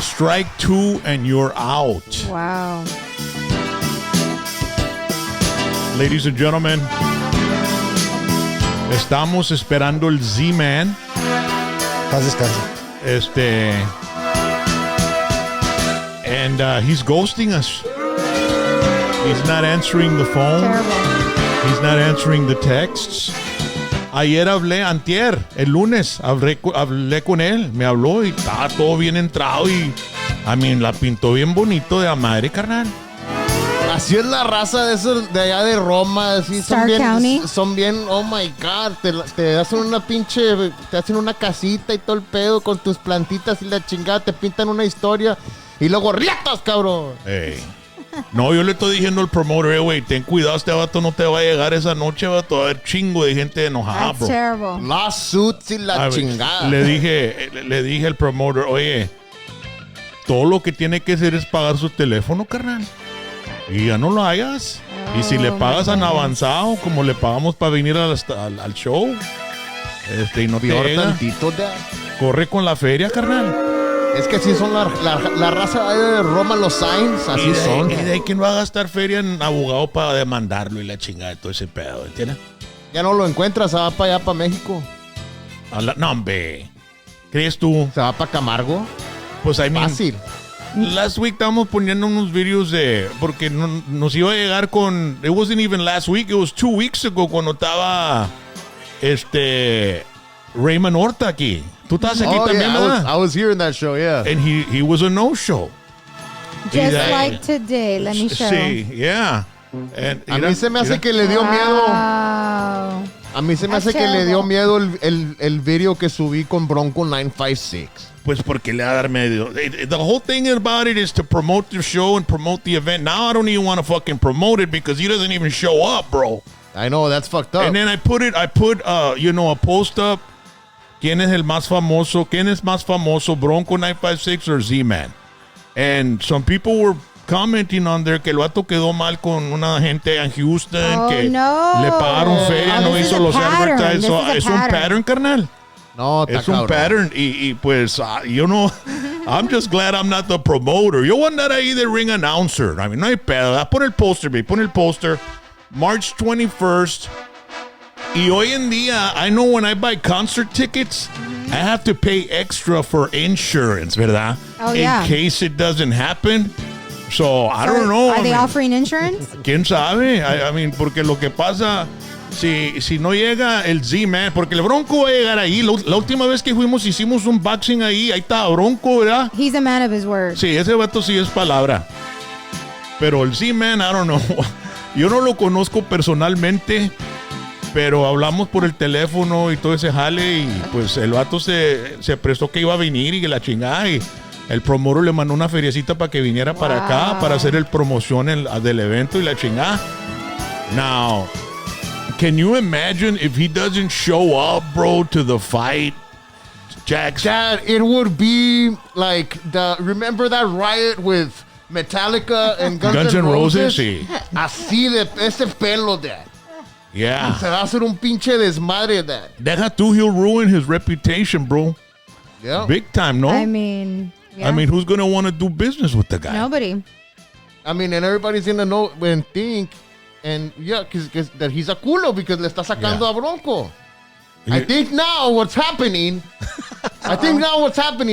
strike 2 and you're out. Wow. Ladies and gentlemen, estamos esperando el Z-Man. Paz descanse. And he's ghosting us. He's not answering the phone. Terrible. He's not answering the texts. Ayer antier, el lunes, hablé con él, me habló y estaba todo bien entrado y, la pintó bien bonito de a madre, carnal. Así es la raza de esos de allá de Roma, así Stark County. Son bien, oh my God, te hacen una te hacen una casita y todo el pedo con tus plantitas y la chingada, te pintan una historia y luego riatas, cabrón. Hey. No, yo le estoy diciendo al promoter, güey, ten cuidado, este vato no te va a llegar esa noche, vato, va a haber chingo de gente enojada, That's bro. terrible. Lawsuits y la chingada. Le dije al promoter, oye, todo lo que tiene que hacer es pagar su teléfono, carnal. Y ya no lo hagas. Y si le pagas en avanzado, como le pagamos para venir al show, y no te llega, corre con la feria, carnal. Es que así son la raza de Roma, los signs, así son. Y de ahí que no va a gastar feria en abogado para demandarlo y la chingada de todo ese pedo, ¿entiendes? Ya no lo encuentras, se va para allá, para México. No, hombre. ¿Crees tú? Se va para Camargo. Pues fácil. Last week estábamos poniendo unos videos porque nos iba a llegar con... It wasn't even last week, it was 2 weeks ago cuando estaba Raymond Horta aquí. Tú estás aquí también, ¿verdad? I was here in that show, yeah. And he was a no-show. Just like today, let me show. Sí, yeah. A mí se me hace que le dio miedo. A mí se me hace que le dio miedo el video que subí con Bronco 956. Pues porque le va a dar medio. The whole thing about it is to promote the show and promote the event. Now I don't even want to fucking promote it because he doesn't even show up, bro. I know, that's fucked up. And then I put a post up. ¿Quién es el más famoso? ¿Quién es más famoso, Bronco 956 or Z-Man? And some people were commenting on there que el vato quedó mal con una gente en Houston que le pagaron feria, no hizo los advertisements. Es un pattern, carnal. No, es un pattern y pues yo no. I'm just glad I'm not the promoter. Yo voy a andar ahí de ring announcer. No hay pedo. Pon el poster, March 21st. Y hoy en día, I know when I buy concert tickets, I have to pay extra for insurance, ¿verdad? Oh, yeah. In case it doesn't happen. So, I don't know. Are they offering insurance? ¿Quién sabe? Porque lo que pasa, si no llega el Z-Man, porque el Bronco va a llegar ahí. La última vez que fuimos, hicimos un boxing ahí está Bronco, ¿verdad? He's a man of his word. Sí, ese vato sí es palabra. Pero el Z-Man, I don't know. Yo no lo conozco personalmente, pero hablamos por el teléfono y todo ese jale y pues el vato se prestó que iba a venir y que la chingada y el promotor le mandó una feriecita para que viniera para acá para hacer el promoción del evento y la chingada. Now, can you imagine if he doesn't show up, bro, to the fight? Jax? Dad, it would be like remember that riot with Metallica and Guns N' Roses? Sí. Así de ese pelo, Dad. Yeah. Se va a hacer un pinche desmadre, Dad. Deja tú, he'll ruin his reputation, bro. Yeah. Big time, no? Yeah. Who's going to want to do business with the guy? Nobody. And everybody's going to know and think, and yeah, cause that he's a culo because le está sacando a Bronco. I think now what's happening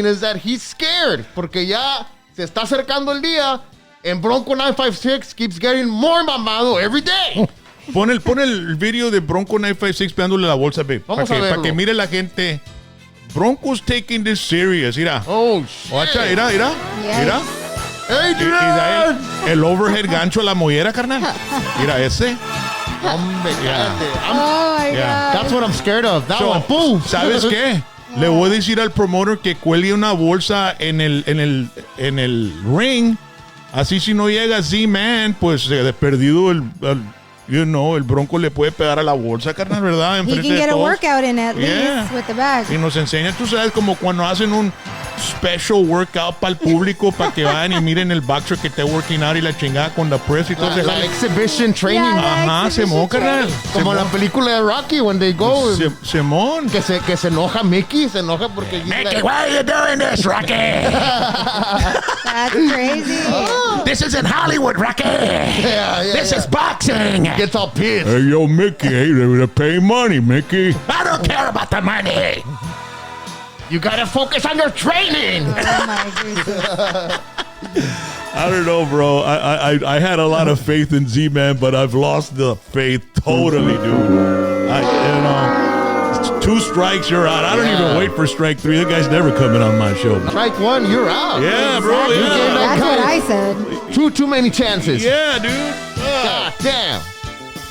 is that he's scared porque ya se está acercando el día and Bronco 956 keeps getting more mamado every day. Pon el video de Bronco 956 pegándole la bolsa, babe. Para que mire la gente. Bronco's taking this serious. Mira. Oh, shit. Oacha, mira. Yes. Mira. Adrian! El overhead gancho a la mollera, carnal. Mira ese. Hombre, cállate. Oh, my God. That's what I'm scared of. That one. Boom. ¿Sabes qué? Le voy a decir al promoter que cuelgue una bolsa en el ring. Así si no llega Z-Man, pues de perdido el Bronco le puede pegar a la bolsa, carnal, ¿verdad? He can get a workout in at least with the bag. Y nos enseña, tú sabes, como cuando hacen special workout para el público para que vayan y miren el boxer que esté working out y la chingada con la press y todo ese La jale. exhibition training. Yeah, Ajá, Simón, carnal. Como la película de Rocky, when they go. Simón. Que se enoja Mickey, se enoja porque... he's Mickey, like- why are you doing this, Rocky? That's crazy. This isn't Hollywood, Rocky. Yeah, This yeah. is boxing. Gets all pissed. Hey, yo, Mickey, hey, they're paying money, Mickey. I don't care about the money. You gotta focus on your training. Oh my goodness. I don't know, bro. I had a lot of faith in Z-Man, but I've lost the faith totally, dude. It's 2 strikes, you're out. I don't even wait for strike 3. The guy's never coming on my show. Strike 1, you're out. Yeah, bro. You gave Yeah. that That's what guy I said. too many chances. Yeah, dude. God damn.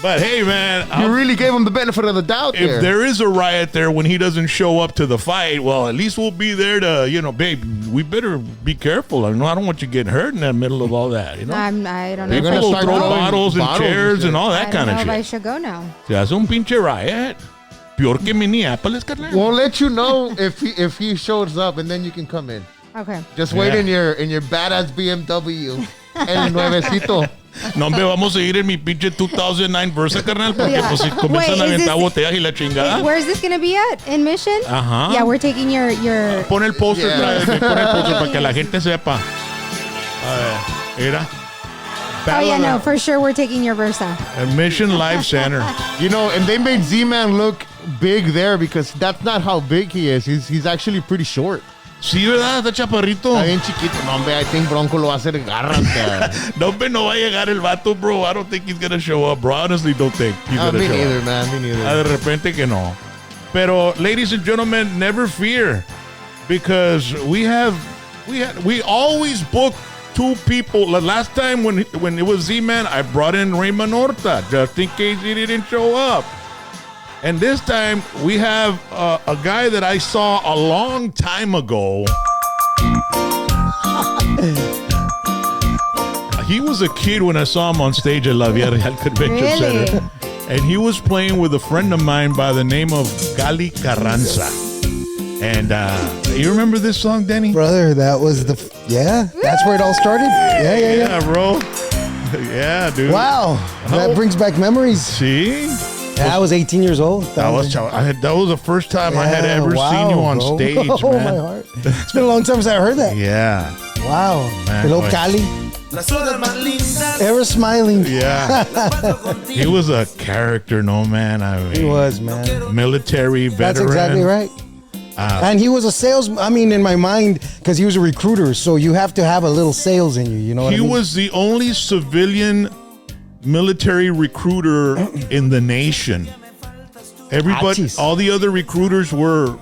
But hey, man, You really gave him the benefit of the doubt if there is a riot there when he doesn't show up to the fight, well, at least we'll be there to, babe, we better be careful. I don't want you getting hurt in the middle of all that, I don't know. They're gonna People start throw throwing bottles and bottles and chairs shit. and all I that don't kind know of if I shit. should go now. Se hace un pinche riot. Peor que Minneapolis, carnal. We'll let you know if he shows up, and then you can come in. Okay. Just wait Yeah. in your badass BMW, el nuevecito. No, hombre, vamos a ir en mi pinche 2009 Versa, carnal, porque Yeah. pues si comienzan a Wait, is aventar this- botellas y la chingada. Where's this going to be at? In Mission? Ajá. Yeah, we're taking your Pon el poster, Yeah. pon el poster para que la gente sepa. A ver, mira. Oh yeah, no, for sure we're taking your Versa. Mission Live Center. You know, and they made Z-Man look big there because that's not how big he is. He's actually pretty short. Sí, ¿verdad? Está chaparrito. Está bien chiquito. No, hombre, I think Bronco lo va a hacer garras. No, hombre, no va a llegar el vato, bro. I don't think he's gonna show up, bro. I honestly don't think he's gonna Me show neither, up. man. Me neither. De repente que no. Pero, ladies and gentlemen, never fear, because we always book 2 people. The last time when it was Z-Man, I brought in Raymond Horta just in case he didn't show up. And this time we have a guy that I saw a long time ago. He was a kid when I saw him on stage at La Villa Real Convention Really? Center. And he was playing with a friend of mine by the name of Cali Carranza. And you remember this song, Danny? Brother, that was that's where it all started. Yeah. Yeah, bro. Yeah, dude. Wow, that brings back memories. See? Yeah, I was 18 years old. That was the first time I had ever seen you on bro. stage, Oh, man. my heart. It's been a long time since I heard that. Yeah. Wow. Man, Hello, boy. Cali. Ever smiling. Yeah. He was a character, no, man. I mean, He was, man. military veteran. That's exactly right. And he was a in my mind, because he was a recruiter, so you have to have a little sales in you, you know what I He mean? was the only civilian military recruiter in the nation. Everybody, Achis. all the other recruiters were,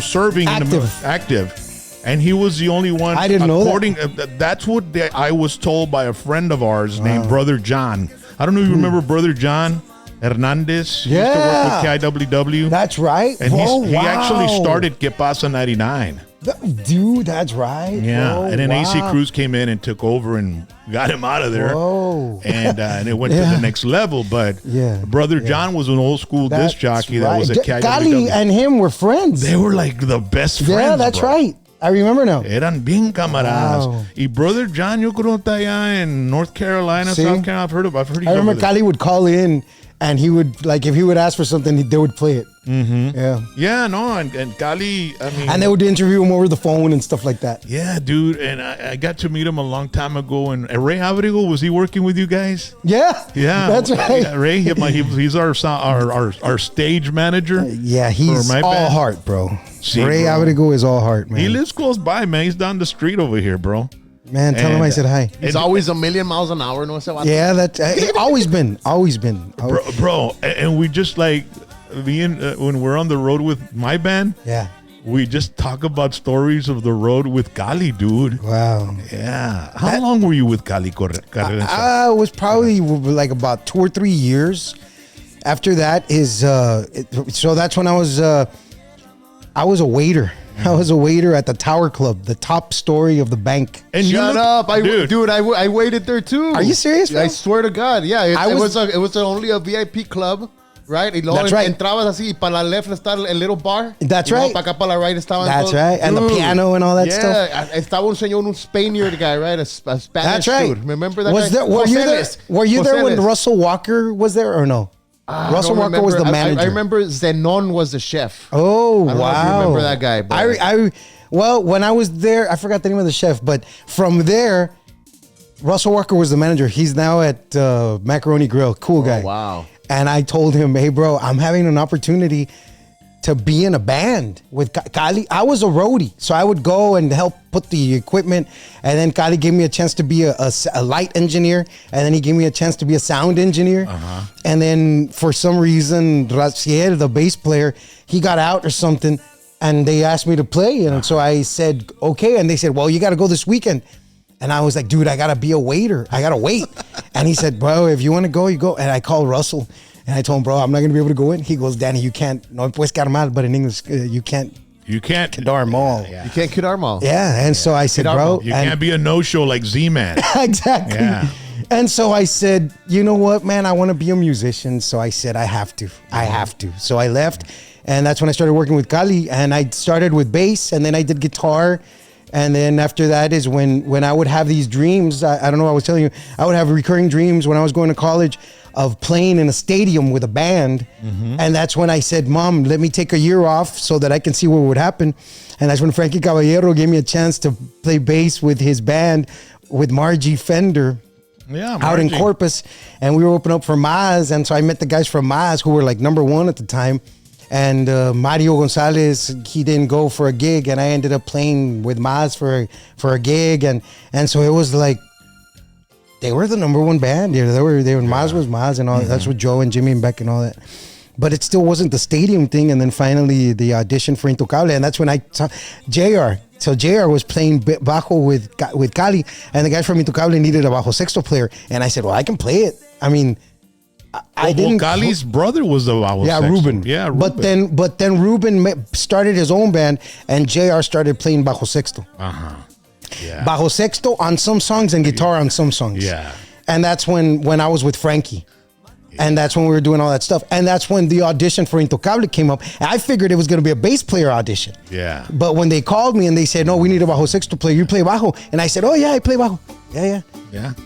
serving in the active. And he was the only one. I didn't know that. That's what I was told by a friend of ours named Brother John. I don't know if you remember Brother John Hernandez. He used to work with KIWW. That's right. And Whoa, he actually wow. started Que Pasa 99. Dude, that's right. Yeah. Whoa, And then AC wow. Cruz came in and took over and got him out of there. Whoa. And it went to the next level. But Brother John was an old school disc jockey that was at KIWW. Cali and him were friends. They were like the best friends. Yeah, that's bro. right. I remember now. Eran bien camaradas. Wow. Y Brother John, yo creo está allá in North Carolina, See? South Carolina. I've heard he's I remember over there. Cali would call in, and he would, like, if he would ask for something, they would play it. Mm-hmm. Yeah. Yeah, no, and Cali, I mean. And they would interview him over the phone and stuff like that. Yeah, dude, and I got to meet him a long time ago. And Ray Abrigo, was he working with you guys? Yeah. Yeah, That's right. Yeah, Ray, he's our stage manager. Yeah, he's for my all band. heart, bro. See, Ray bro. Abrigo is all heart, man. He lives close by, man. He's down the street over here, bro. Man, tell him I said hi. He's always a million miles an hour. No, Yeah, that's always been. Bro, and we just like when we're on the road with my band. Yeah. We just talk about stories of the road with Cali, dude. Wow. Yeah. How long were you with Cali Carranza? I was probably like about 2 or 3 years. After that so that's when I was a waiter. I was a waiter at the Tower Club, the top story of the bank. And Shut up. dude. I waited there too. Are you serious, bro? I swear to God. Yeah, I it was- was only a VIP club. Right? Y luego That's right. entrabas así y para la left está el little bar. That's y luego right. para acá para la right estaban That's todos. right. And the Dude. piano and all that stuff. Yeah, estaba un señor, un Spaniard guy, right? A Spanish That's right. dude. Remember that was guy? there, were you there? Joseles. Were you there when Joseles. Russell Walker was there or no? Russell don't Walker was the remember. manager. I remember Zenon was the chef. Oh, I don't wow. know if you remember that guy. But Well, when I was there, I forgot the name of the chef, but from there, Russell Walker was the manager. He's now at Macaroni Grill. Cool guy. wow. And I told him, hey, bro, I'm having an opportunity to be in a band with Cali. I was a roadie, so I would go and help put the equipment. And then Cali gave me a chance to be a light engineer. And then he gave me a chance to be a sound engineer. And then for some reason, Raciel, the bass player, he got out or something. And they asked me to play. And so I said, okay. And they said, well, you got to go this weekend. And I was like, dude, I got to be a waiter. I got to wait. And he said, bro, if you want to go, you go. And I called Russell and I told him, bro, I'm not going to be able to go in. He goes, Danny, you can't. No puedes quedar mal, but in English, you can't. You can't. Kedar Mall. You can't kid our mall. Yeah. And so I said, Kedar bro. Mall. You can't be a no-show like Z-Man. Exactly. Yeah. And so I said, you know what, man, I want to be a musician. So I said, I have to. So I left. And that's when I started working with Cali. And I started with bass and then I did guitar. And then after that is when I would have these dreams. I don't know what I was telling you. I would have recurring dreams when I was going to college of playing in a stadium with a band. And that's when I said, Mom, let me take a year off so that I can see what would happen. And that's when Frankie Caballero gave me a chance to play bass with his band with Margie Fender. Yeah, Out in Margie. Corpus. And we were opening up for Maz. And so I met the guys from Maz who were like #1 at the time. And Mario Gonzalez, he didn't go for a gig, and I ended up playing with Maz for a gig, and so it was like they were the #1 band. They were Maz was Maz, and all that's with Joe and Jimmy and Beck and all that. But it still wasn't the stadium thing. And then finally the audition for Intocable, and that's when I JR. So JR was playing bajo with Cali, and the guys from Intocable needed a bajo sexto player, and I said, well, I can play it. I mean. I didn't. Cali's brother was the bajo sexto. Ruben. Yeah, Ruben. But then Ruben started his own band, and JR started playing bajo sexto. Yeah. Bajo sexto on some songs and guitar on some songs. Yeah. And that's when I was with Frankie. And that's when we were doing all that stuff. And that's when the audition for Intocable came up. And I figured it was going to be a bass player audition. Yeah. But when they called me and they said, no, we need a bajo sexto player. You play bajo. And I said, oh, yeah, I play bajo. Yeah.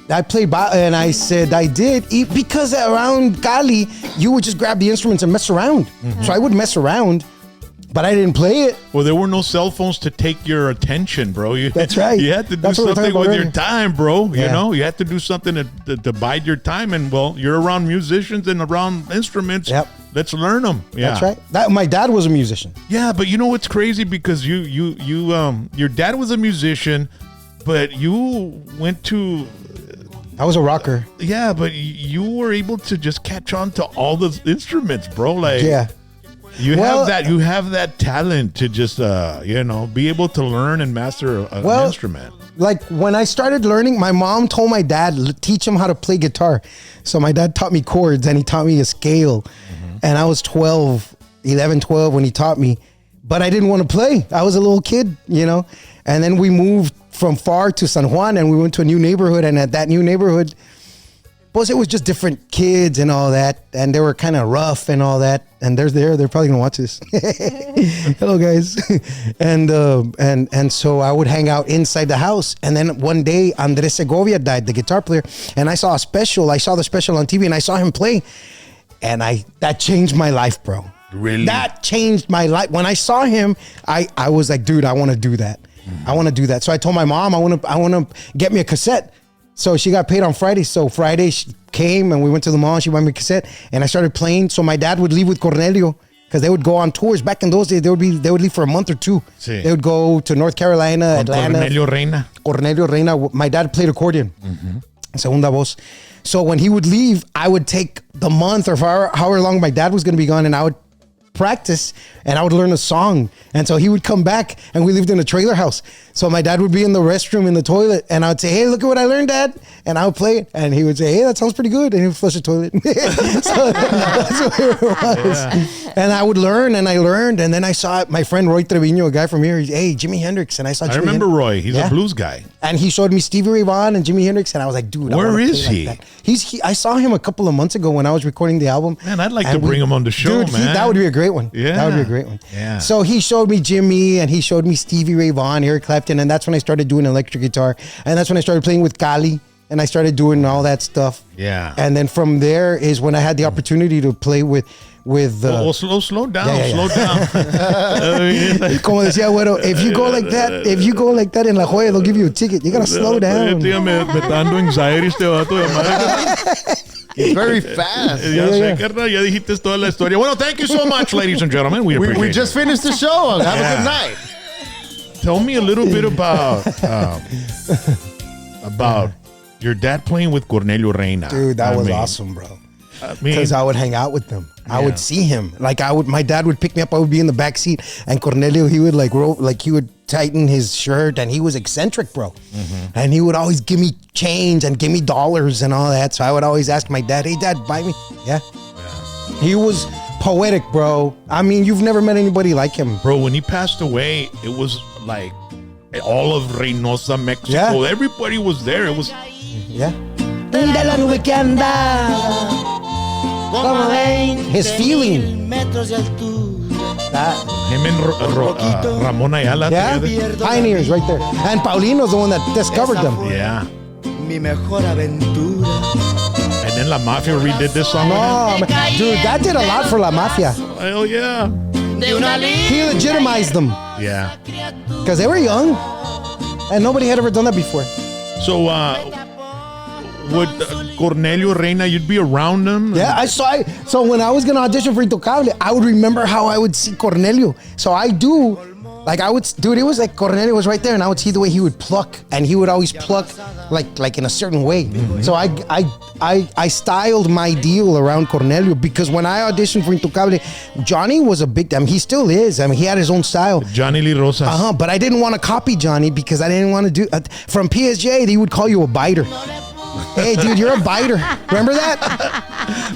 I played bajo. And I said, I did. Because around Cali, you would just grab the instruments and mess around. So I would mess around. But I didn't play it. Well, there were no cell phones to take your attention, bro. That's right. You had to do That's what we're something talking with about your time, bro. Yeah. You know, you had to do something to bide your time. And, well, you're around musicians and around instruments. Yep. Let's learn them. Yeah. That's right. My dad was a musician. Yeah, but you know what's crazy? Because your dad was a musician, but you went to... I was a rocker. Yeah, but you were able to just catch on to all the instruments, bro. Like... Yeah. You have that talent to just be able to learn and master an instrument. Like when I started learning, my mom told my dad, teach him how to play guitar. So my dad taught me chords and he taught me a scale. And I was 11, 12 when he taught me. But I didn't want to play. I was a little kid, And then we moved from Far to San Juan and we went to a new neighborhood. And at that new neighborhood, it was just different kids and all that. And they were kind of rough and all that. And they're probably going to watch this. Hello, guys. And so I would hang out inside the house. And then one day, Andres Segovia died, the guitar player. And I saw the special on TV and I saw him play. And that changed my life, bro. Really? That changed my life. When I saw him, I was like, dude, I want to do that. I want to do that. So I told my mom, I want to get me a cassette. So she got paid on Friday. So Friday she came and we went to the mall and she bought me a cassette and I started playing. So my dad would leave with Cornelio because they would go on tours. Back in those days, they would leave for a month or two. Sí. They would go to North Carolina, Atlanta. Cornelio Reina. My dad played accordion. Segunda voz. So when he would leave, I would take the month or however long my dad was going to be gone and I would practice and I would learn a song. And so he would come back and we lived in a trailer house. So my dad would be in the restroom in the toilet and I would say, hey, look at what I learned, Dad. And I would play it. And he would say, hey, that sounds pretty good. And he would flush the toilet. So that's where it was. Yeah. And I would learn and I learned. And then I saw my friend Roy Trevino, a guy from here. He's, hey, Jimi Hendrix. And I saw Jimi remember Hendrix. Roy. He's a blues guy. And he showed me Stevie Ray Vaughan and Jimi Hendrix. And I was like, dude, where is he? Like I saw him a couple of months ago when I was recording the album. Man, I'd like to bring him on the show, dude, man. That would be a great one. Yeah. That would be a great one. Yeah. So he showed me Jimmy and he showed me Stevie Ray Vaughan, Eric Clapton. And that's when I started doing electric guitar. And that's when I started playing with Cali. And I started doing all that stuff. Yeah. And then from there is when I had the opportunity to play with slow down, slow down. Como decía, bueno, if you go like that in La Jolla, they'll give you a ticket. You gotta slow down. Me está dando anxiety este vato de madre. He's very fast. Ya sé, carnal, ya dijiste toda la historia. Bueno, thank you so much, ladies and gentlemen. We appreciate we just finished the show. Have a good night. Tell me a little bit about your dad playing with Cornelio Reina. Dude, that was awesome, bro. Because I would hang out with them. I would see him. My dad would pick me up. I would be in the back seat, and Cornelio, he would he would tighten his shirt, and he was eccentric, bro. Mm-hmm. And he would always give me change and give me dollars and all that. So I would always ask my dad, "Hey, Dad, buy me." Yeah. He was poetic, bro. I mean, you've never met anybody like him, bro. When he passed away, it was like all of Reynosa, Mexico. Yeah. Everybody was there. It was. Yeah. His feeling. Him and Ramon Ayala together. Pioneers right there. And Paulino's the one that discovered them. Yeah. And then La Mafia redid this song. No, dude, that did a lot for La Mafia. Hell yeah. He legitimized them. Yeah. Because they were young. And nobody had ever done that before. So, would Cornelio Reina, you'd be around him? Yeah, I saw it. So when I was going to audition for Intocable, I would remember how I would see Cornelio. So I do, it was like Cornelio was right there and I would see the way he would pluck. And he would always pluck like in a certain way. Mm-hmm. So I styled my deal around Cornelio because when I auditioned for Intocable, Johnny was a big, he still is. I mean, he had his own style. Johnny Lee Rosas. But I didn't want to copy Johnny because I didn't want to do, from PSJ, they would call you a biter. Hey, dude, you're a biter. Remember that?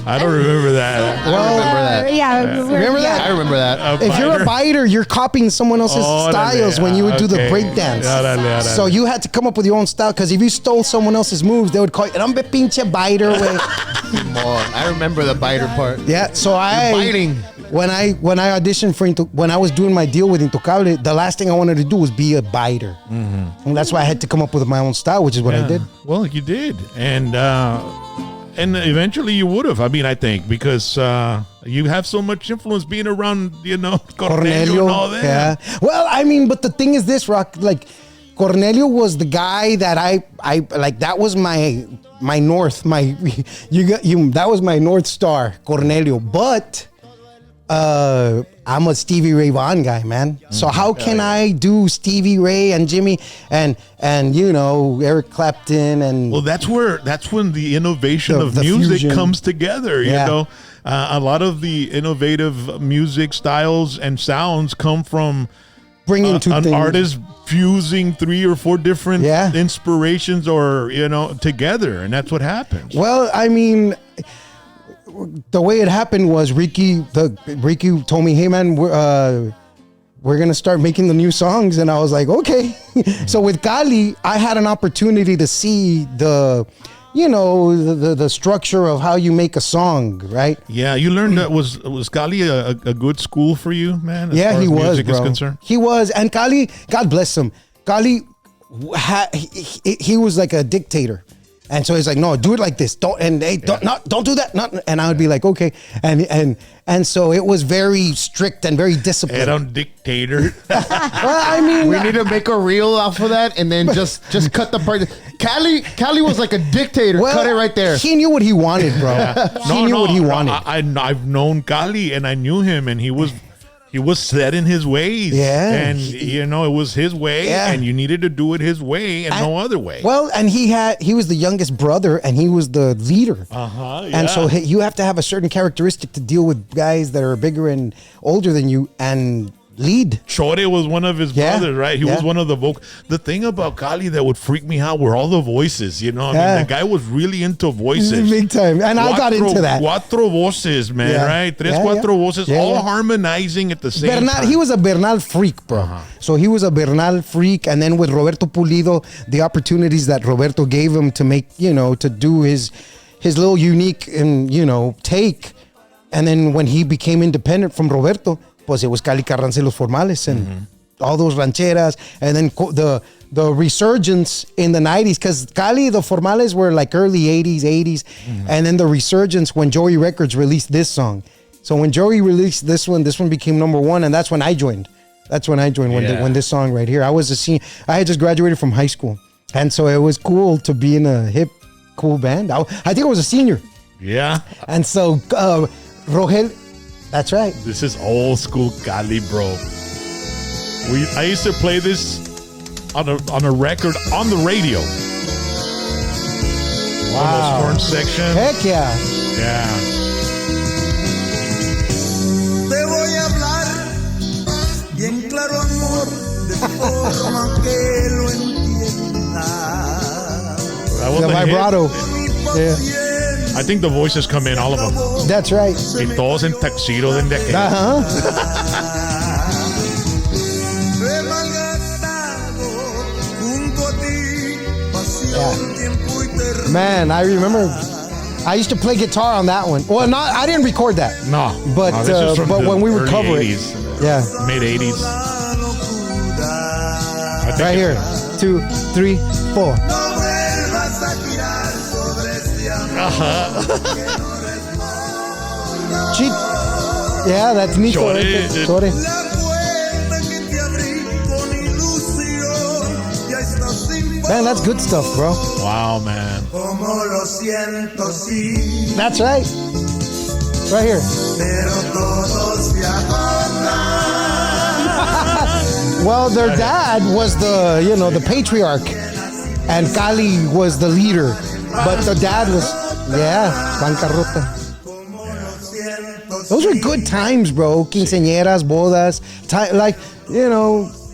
I don't remember that. Well, I remember that. Remember that? I remember that. If you're a biter, you're copying someone else's styles when you would do the breakdance. So you had to come up with your own style because if you stole someone else's moves, they would call you, "Hombre pinche biter, güey." I remember the biter part. Yeah, so biting. When I auditioned for when I was doing my deal with Intocable, the last thing I wanted to do was be a biter. Mm-hmm. And that's why I had to come up with my own style, which is what I did. Well, you did. And eventually you would have. I mean, I think because you have so much influence being around, Cornelio and all that. Yeah. Well, I mean, but the thing is this, Rock, like Cornelio was the guy that I like. That was my north. That was my North Star, Cornelio. But I'm a Stevie Ray Vaughan guy, man. So how can I do Stevie Ray and Jimmy and Eric Clapton and that's when the innovation of music fusion comes together. You know, a lot of the innovative music styles and sounds come from bringing an artist fusing 3 or 4 different inspirations or together, and that's what happens. Well, I mean, the way it happened was Ricky told me, "Hey man, we're gonna start making the new songs," and I was like, "Okay." So with Cali, I had an opportunity to see the structure of how you make a song, right? Yeah, you learned that was Cali a good school for you, man? As far he as was, music bro. Is concerned? He was, and Cali, God bless him, Cali, he was like a dictator. And so he's like, "No, do it like this. Don't do that. Not." And I would be like, "Okay." And so it was very strict and very disciplined. Era un dictator. Well, I mean, we need to make a reel off of that and then just cut the part. Cali was like a dictator. Well, cut it right there. He knew what he wanted, bro. He knew what he wanted. I've known Cali and I knew him, and he was he was set in his ways. Yeah. And, you know, it was his way, Yeah. and you needed to do it his way and no other way. Well, and he was the youngest brother, and he was the leader. Yeah. And so you have to have a certain characteristic to deal with guys that are bigger and older than you and lead. Chore was one of his brothers, right? He was one of the The thing about Cali that would freak me out were all the voices, you know? I mean, the guy was really into voices. Big time. And I got into that. Cuatro voces, man, right? Tres, cuatro voces, all harmonizing at the same time. He was a Bernal freak, bro. So he was a Bernal freak. And then with Roberto Pulido, the opportunities that Roberto gave him to make, you know, to do his little unique and, you know, take. And then when he became independent from Roberto, pues it was Cali, Carranza, y Los Formales, and all those rancheras, and then the resurgence in the 90s, because Cali, the Formales were like early 80s, and then the resurgence when Joey Records released this song. So when Joey released this one became number one, and that's when I joined. When this song right here. I had just graduated from high school, and so it was cool to be in a hip, cool band. I think I was a senior. Yeah. And so Rogel. That's right. This is old school Cali, bro. I used to play this on a record on the radio. Wow. On those horn section. Heck yeah. Yeah. Te voy a hablar bien claro, amor, de forma que lo entiendas. The vibrato. Yeah. I think the voices come in, all of them. That's right. Y todos en tuxedo de aquel. Yeah. Man, I remember I used to play guitar on that one. Well, I didn't record that. No. But when we would cover 80s, it. Mid 80s. Right here. 2, 3, 4. Yeah, that's me. Chore. Man, that's good stuff, bro. Wow, man. That's right. Right here. Well, their dad was the patriarch, and Cali was the leader, but the dad was, bancarrota. Those were good times, bro. Quinceañeras, bodas,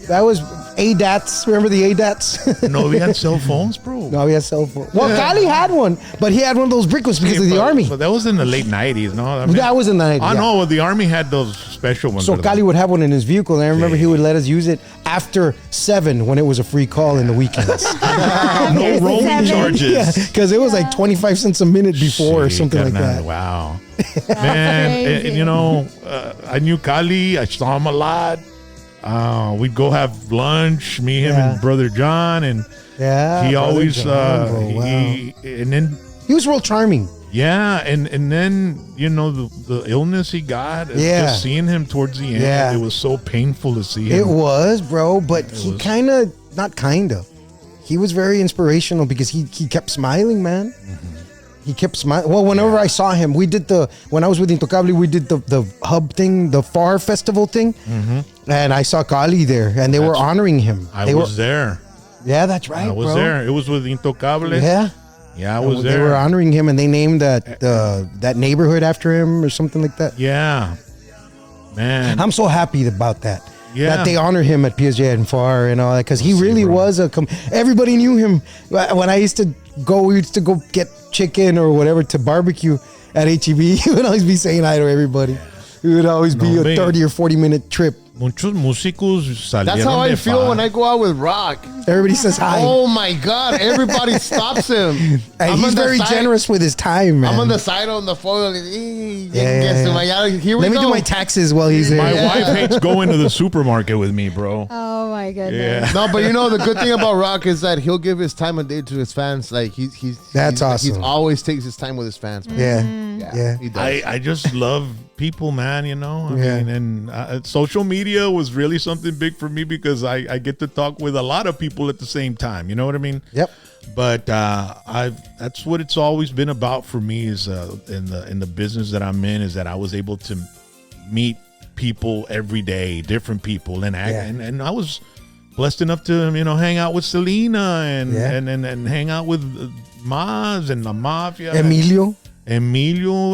that was ADATs. Remember the ADATs? No, we had cell phones, bro. No, we had cell phones. Well, Cali had one, but he had one of those brick ones because of the Army. But that was in the late 90s, no? I mean, That was in the 90s. I know, the Army had those special ones. So Cali would have one in his vehicle, and I remember he would let us use it after 7 when it was a free call in the weekends. No roaming charges. Yeah, because it was like 25 cents a minute before or something like that. Wow. Man, I knew Cali. I saw him a lot. We'd go have lunch, me, him, and Brother John, and he always and then he was real charming. Yeah, and then the illness he got, just seeing him towards the end, it was so painful to see him. It was, bro, but he he was very inspirational because he kept smiling, man. He kept smiling. Well, whenever I saw him, when I was with Intocable, we did the hub thing, the FAR festival thing, and I saw Cali there, and they were honoring him. I was there. Yeah, that's right, I was there. It was with Intocable. Yeah, I was there. They were honoring him, and they named that neighborhood after him or something like that. Yeah, man. I'm so happy about that. Yeah. That they honor him at PSJ and FAR and all that, because he really was everybody knew him. When I used to go, get chicken or whatever to barbecue at HEB. He would always be saying hi to everybody. It would always be a 30 or 40 minute trip. Muchos músicos salieron. That's how I feel when I go out with Rock. Everybody says hi. Oh my God! Everybody stops him. And he's very generous with his time, man. I'm on the side on the phone. Here we Let me go. do my taxes while he's there. My wife hates going to the supermarket with me, bro. Oh my goodness. Yeah. No, but the good thing about Rock is that he'll give his time of day to his fans. Like he's awesome. He always takes his time with his fans, man. Yeah. He does. I just love people, man, I mean, and social media was really something big for me because I get to talk with a lot of people at the same time, you know what I mean? Yep. But that's what it's always been about for me is in the business that I'm in, is that I was able to meet people every day, different people, and I was blessed enough to hang out with Selena and hang out with Maz and La Mafia, Emilio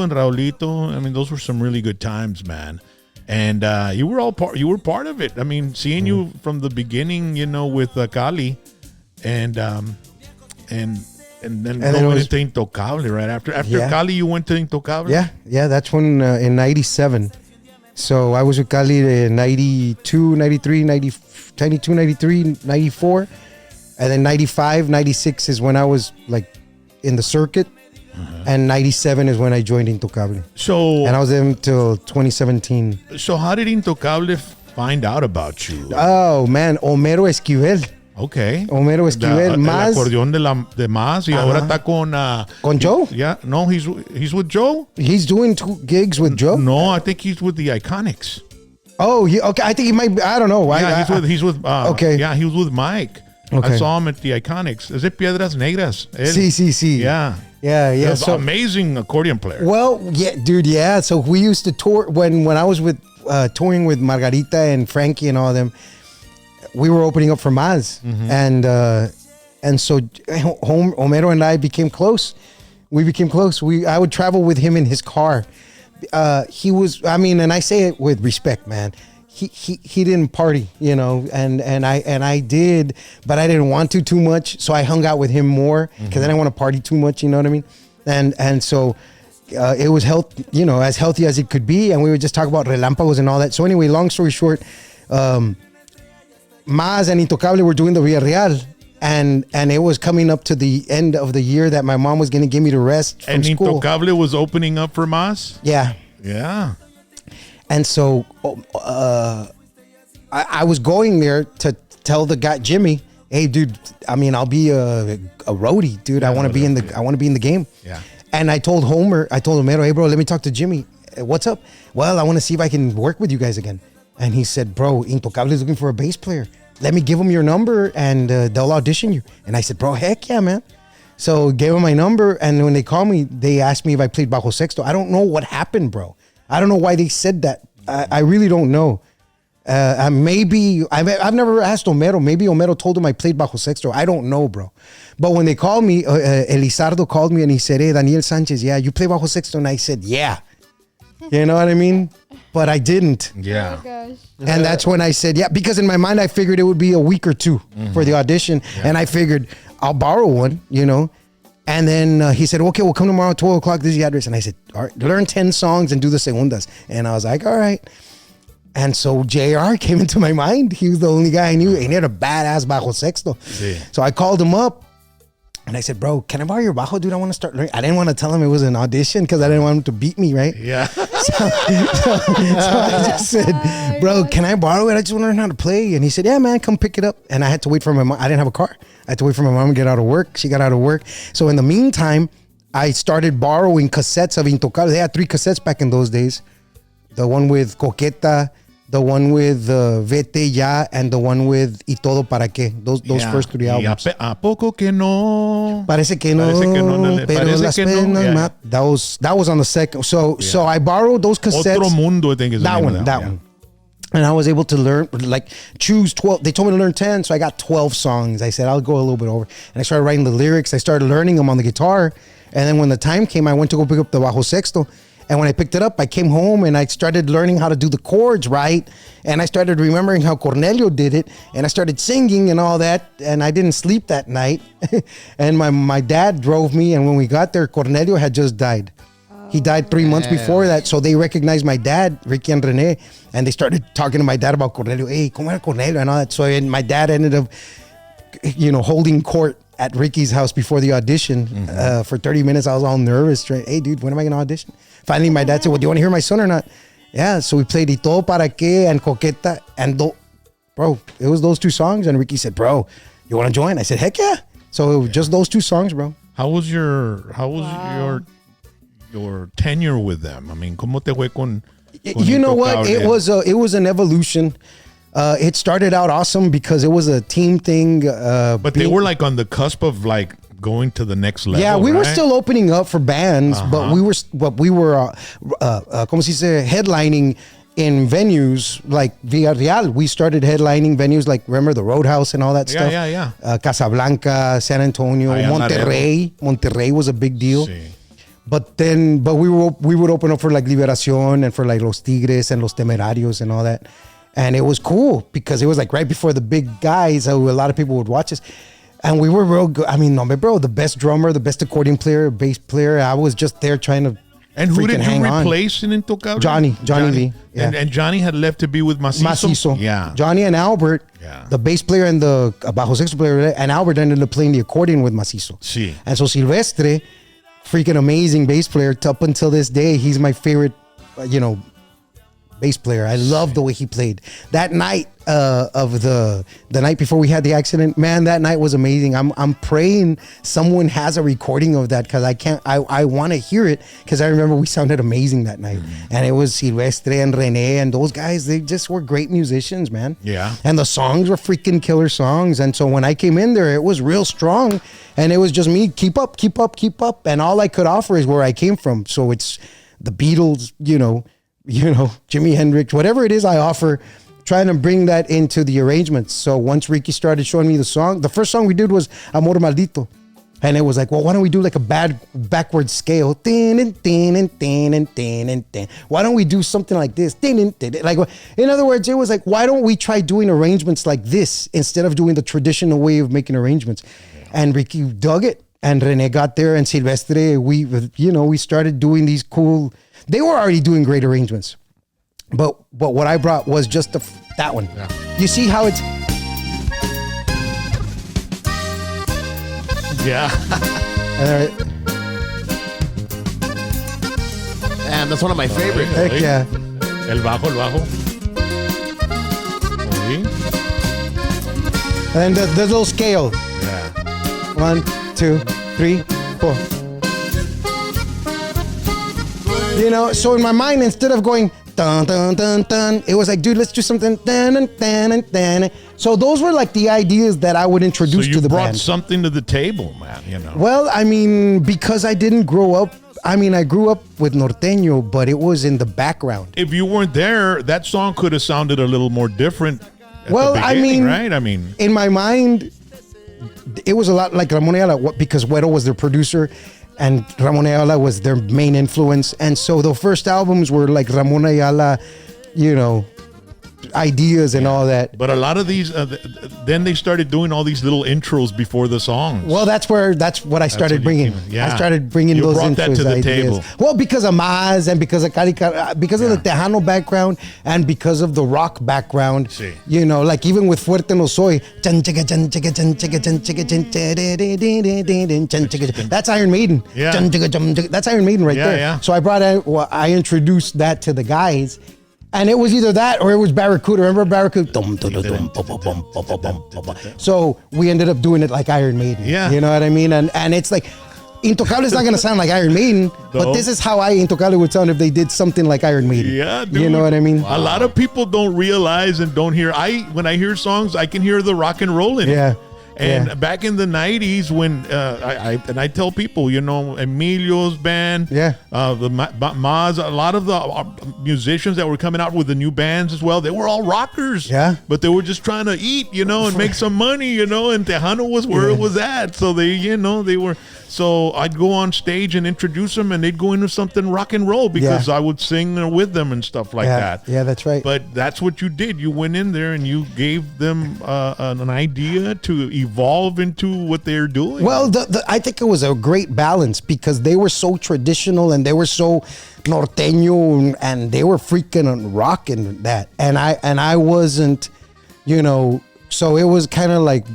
and Raulito. I mean, those were some really good times, man. And you were part of it. I mean, seeing you from the beginning, with Cali, and then going into Intocable right after Cali, you went to Intocable. Yeah, that's when in 97. So I was with Cali in 92, 93, 92, 93, 94. And then 95, 96 is when I was like in the circuit. And 97 is when I joined Intocable. And I was there until 2017. So how did Intocable find out about you? Oh, man. Homero Esquivel. Okay. Homero Esquivel. El acordeón de Maz. Y ahora está con Joe? Yeah. No, he's with Joe? He's doing 2 gigs with Joe? No, I think he's with the Iconics. Oh, okay. I think he might be. I don't know. Yeah, he's with okay. Yeah, he was with Mike. Okay. I saw him at the Iconics. Es de Piedras Negras. Sí. Yeah. Yeah. So amazing accordion player. Well, yeah, dude. Yeah. So we used to tour when I was with touring with Margarita and Frankie and all of them. We were opening up for Maz, and so Homero and I became close. We became close. I would travel with him in his car. He was. I mean, and I say it with respect, man. He didn't party, and I did, but I didn't want to too much. So I hung out with him more because I didn't want to party too much. You know what I mean? And so it was as healthy as it could be. And we would just talk about relámpagos and all that. So anyway, long story short, Maz and Intocable were doing the Villarreal. And it was coming up to the end of the year that my mom was going to give me to rest from school. And Intocable was opening up for Maz? Yeah. And so I was going there to tell the guy Jimmy, hey, dude, I mean, I'll be a roadie, dude. I want to be in the game. Yeah. And I told Homero, hey, bro, let me talk to Jimmy. What's up? Well, I want to see if I can work with you guys again. And he said, bro, Intocable is looking for a bass player. Let me give them your number and they'll audition you. And I said, bro, heck yeah, man. So gave them my number. And when they called me, they asked me if I played bajo sexto. I don't know what happened, bro. I don't know why they said that. I really don't know. Maybe I've never asked Homero. Maybe Homero told him I played bajo sexto. I don't know, bro. But when they called me, Elizardo called me and he said, hey, Daniel Sanchez, yeah, you play bajo sexto? And I said, yeah. You know what I mean? But I didn't. Yeah. Oh, gosh. And that's when I said, yeah, because in my mind, I figured it would be a week or two for the audition. Yeah. And I figured I'll borrow one, And then he said, okay, we'll come tomorrow at 12 o'clock. This is the address. And I said, all right, learn 10 songs and do the segundas. And I was like, all right. And so JR came into my mind. He was the only guy I knew. And he had a badass bajo sexto. Yeah. So I called him up. And I said, bro, can I borrow your bajo, dude? I want to start learning. I didn't want to tell him it was an audition because I didn't want him to beat me, right? Yeah. So I just said, bro, can I borrow it? I just want to learn how to play. And he said, yeah, man, come pick it up. And I had to wait for my mom. I didn't have a car. I had to wait for my mom to get out of work. She got out of work. So in the meantime, I started borrowing cassettes of Intocable. They had 3 cassettes back in those days. The one with Coqueta, the one with Vete Ya, and the one with Y Todo Para Qué. Those first 3 albums. ¿A poco que no? Parece que no. Pero las penas. That was on the second. So I borrowed those cassettes. Otro Mundo, I think is the name of that one. And I was able to learn, choose 12. They told me to learn 10, so I got 12 songs. I said, I'll go a little bit over. And I started writing the lyrics. I started learning them on the guitar. And then when the time came, I went to go pick up the bajo sexto. And when I picked it up, I came home and I started learning how to do the chords right. And I started remembering how Cornelio did it. And I started singing and all that. And I didn't sleep that night. And my dad drove me. And when we got there, Cornelio had just died. He died 3 months before that. So they recognized my dad, Ricky and Rene. And they started talking to my dad about Cornelio. Hey, ¿cómo era Cornelio? And all that. So my dad ended up, holding court at Ricky's house before the audition for 30 minutes. I was all nervous. Right? Hey, dude, when am I going to audition? Finally, my dad said, well, do you want to hear my son or not? Yeah, so we played Y Todo Para Qué and Coqueta. And, bro, it was those 2 songs. And Ricky said, bro, you want to join? I said, heck yeah. So it was just those 2 songs, bro. How was your tenure with them? I mean, ¿cómo te fue con you know what? It was an evolution. It started out awesome because it was a team thing. But they were like on the cusp of like going to the next level. Yeah, we were still opening up for bands, but we were como se dice, headlining in venues like Villarreal. We started headlining venues like, remember, the Roadhouse and all that stuff? Yeah. Casablanca, San Antonio, Allá en Monterrey. Monterrey was a big deal. Sí. But we would open up for like Liberación and for like Los Tigres and Los Temerarios and all that. And it was cool because it was like right before the big guys, so a lot of people would watch us. And we were real good. I mean, no, bro, the best drummer, the best accordion player, bass player. I was just there trying to And who did hang you on. replace in Intocable? Johnny Lee. Yeah. And Johnny had left to be with Macizo. Yeah. Johnny and Albert, the bass player and the bajo sexto player, and Albert ended up playing the accordion with Macizo. Sí. And so Silvestre, freaking amazing bass player, up until this day, he's my favorite, bass player. I love the way he played. That night of the night before we had the accident, man, that night was amazing. I'm praying someone has a recording of that because I want to hear it because I remember we sounded amazing that night. And it was Silvestre and Rene and those guys, they just were great musicians, man. Yeah. And the songs were freaking killer songs. And so when I came in there, it was real strong and it was just me, keep up. And all I could offer is where I came from. So it's the Beatles, Jimi Hendrix, whatever it is I offer, trying to bring that into the arrangements. So once Ricky started showing me the song, the first song we did was Amor Maldito. And it was like, well, why don't we do like a backward scale? Why don't we do something like this? Like, in other words, it was like, why don't we try doing arrangements like this instead of doing the traditional way of making arrangements? And Ricky dug it. And Rene got there and Silvestre, we started doing these cool. They were already doing great arrangements, but what I brought was just that one. Yeah. You see how it's. Yeah. And that's one of my favorites. Heck yeah. El bajo. Sí. And the little scale. Yeah. 1, 2, 3, 4. So in my mind, instead of going dun dun dun dun, it was like, dude, let's do something dun dun dun dun. So those were like the ideas that I would introduce to the band. So you brought something to the table, man. Well, I mean, because I didn't grow up. I mean, I grew up with norteño, but it was in the background. If you weren't there, that song could have sounded a little more different. Right? I mean, in my mind, it was a lot like Ramon Ayala because Güero was their producer. And Ramon Ayala was their main influence. And so the first albums were like Ramon Ayala, ideas and all that. But a lot of these, then they started doing all these little intros before the songs. Well, that's what I started bringing. I started bringing those intros, that to the ideas. Table. Well, because of Maz and because of Cali, because of the Tejano background and because of the rock background. Sí. Like even with Fuerte No Soy. That's Iron Maiden. Yeah. That's Iron Maiden right there. Yeah. So I introduced that to the guys. And it was either that or it was Barracuda. Remember Barracuda? So we ended up doing it like Iron Maiden. Yeah. You know what I mean? And it's like, Intocable is not going to sound like Iron Maiden, but this is how Intocable would sound if they did something like Iron Maiden. Yeah, dude. You know what I mean? A lot of people don't realize and don't hear. When I hear songs, I can hear the rock and roll in it. Yeah. And back in the 90s when I tell people, Emilio's band, the Maz, a lot of the musicians that were coming out with the new bands as well, they were all rockers. Yeah. But they were just trying to eat, and make some money, and Tejano was where it was at. So they were. So I'd go on stage and introduce them, and they'd go into something rock and roll because I would sing with them and stuff like that. Yeah, that's right. But that's what you did. You went in there and you gave them an idea to evolve into what they're doing. Well, I think it was a great balance because they were so traditional and they were so norteño and they were freaking rocking that. And I wasn't, so it was kind of like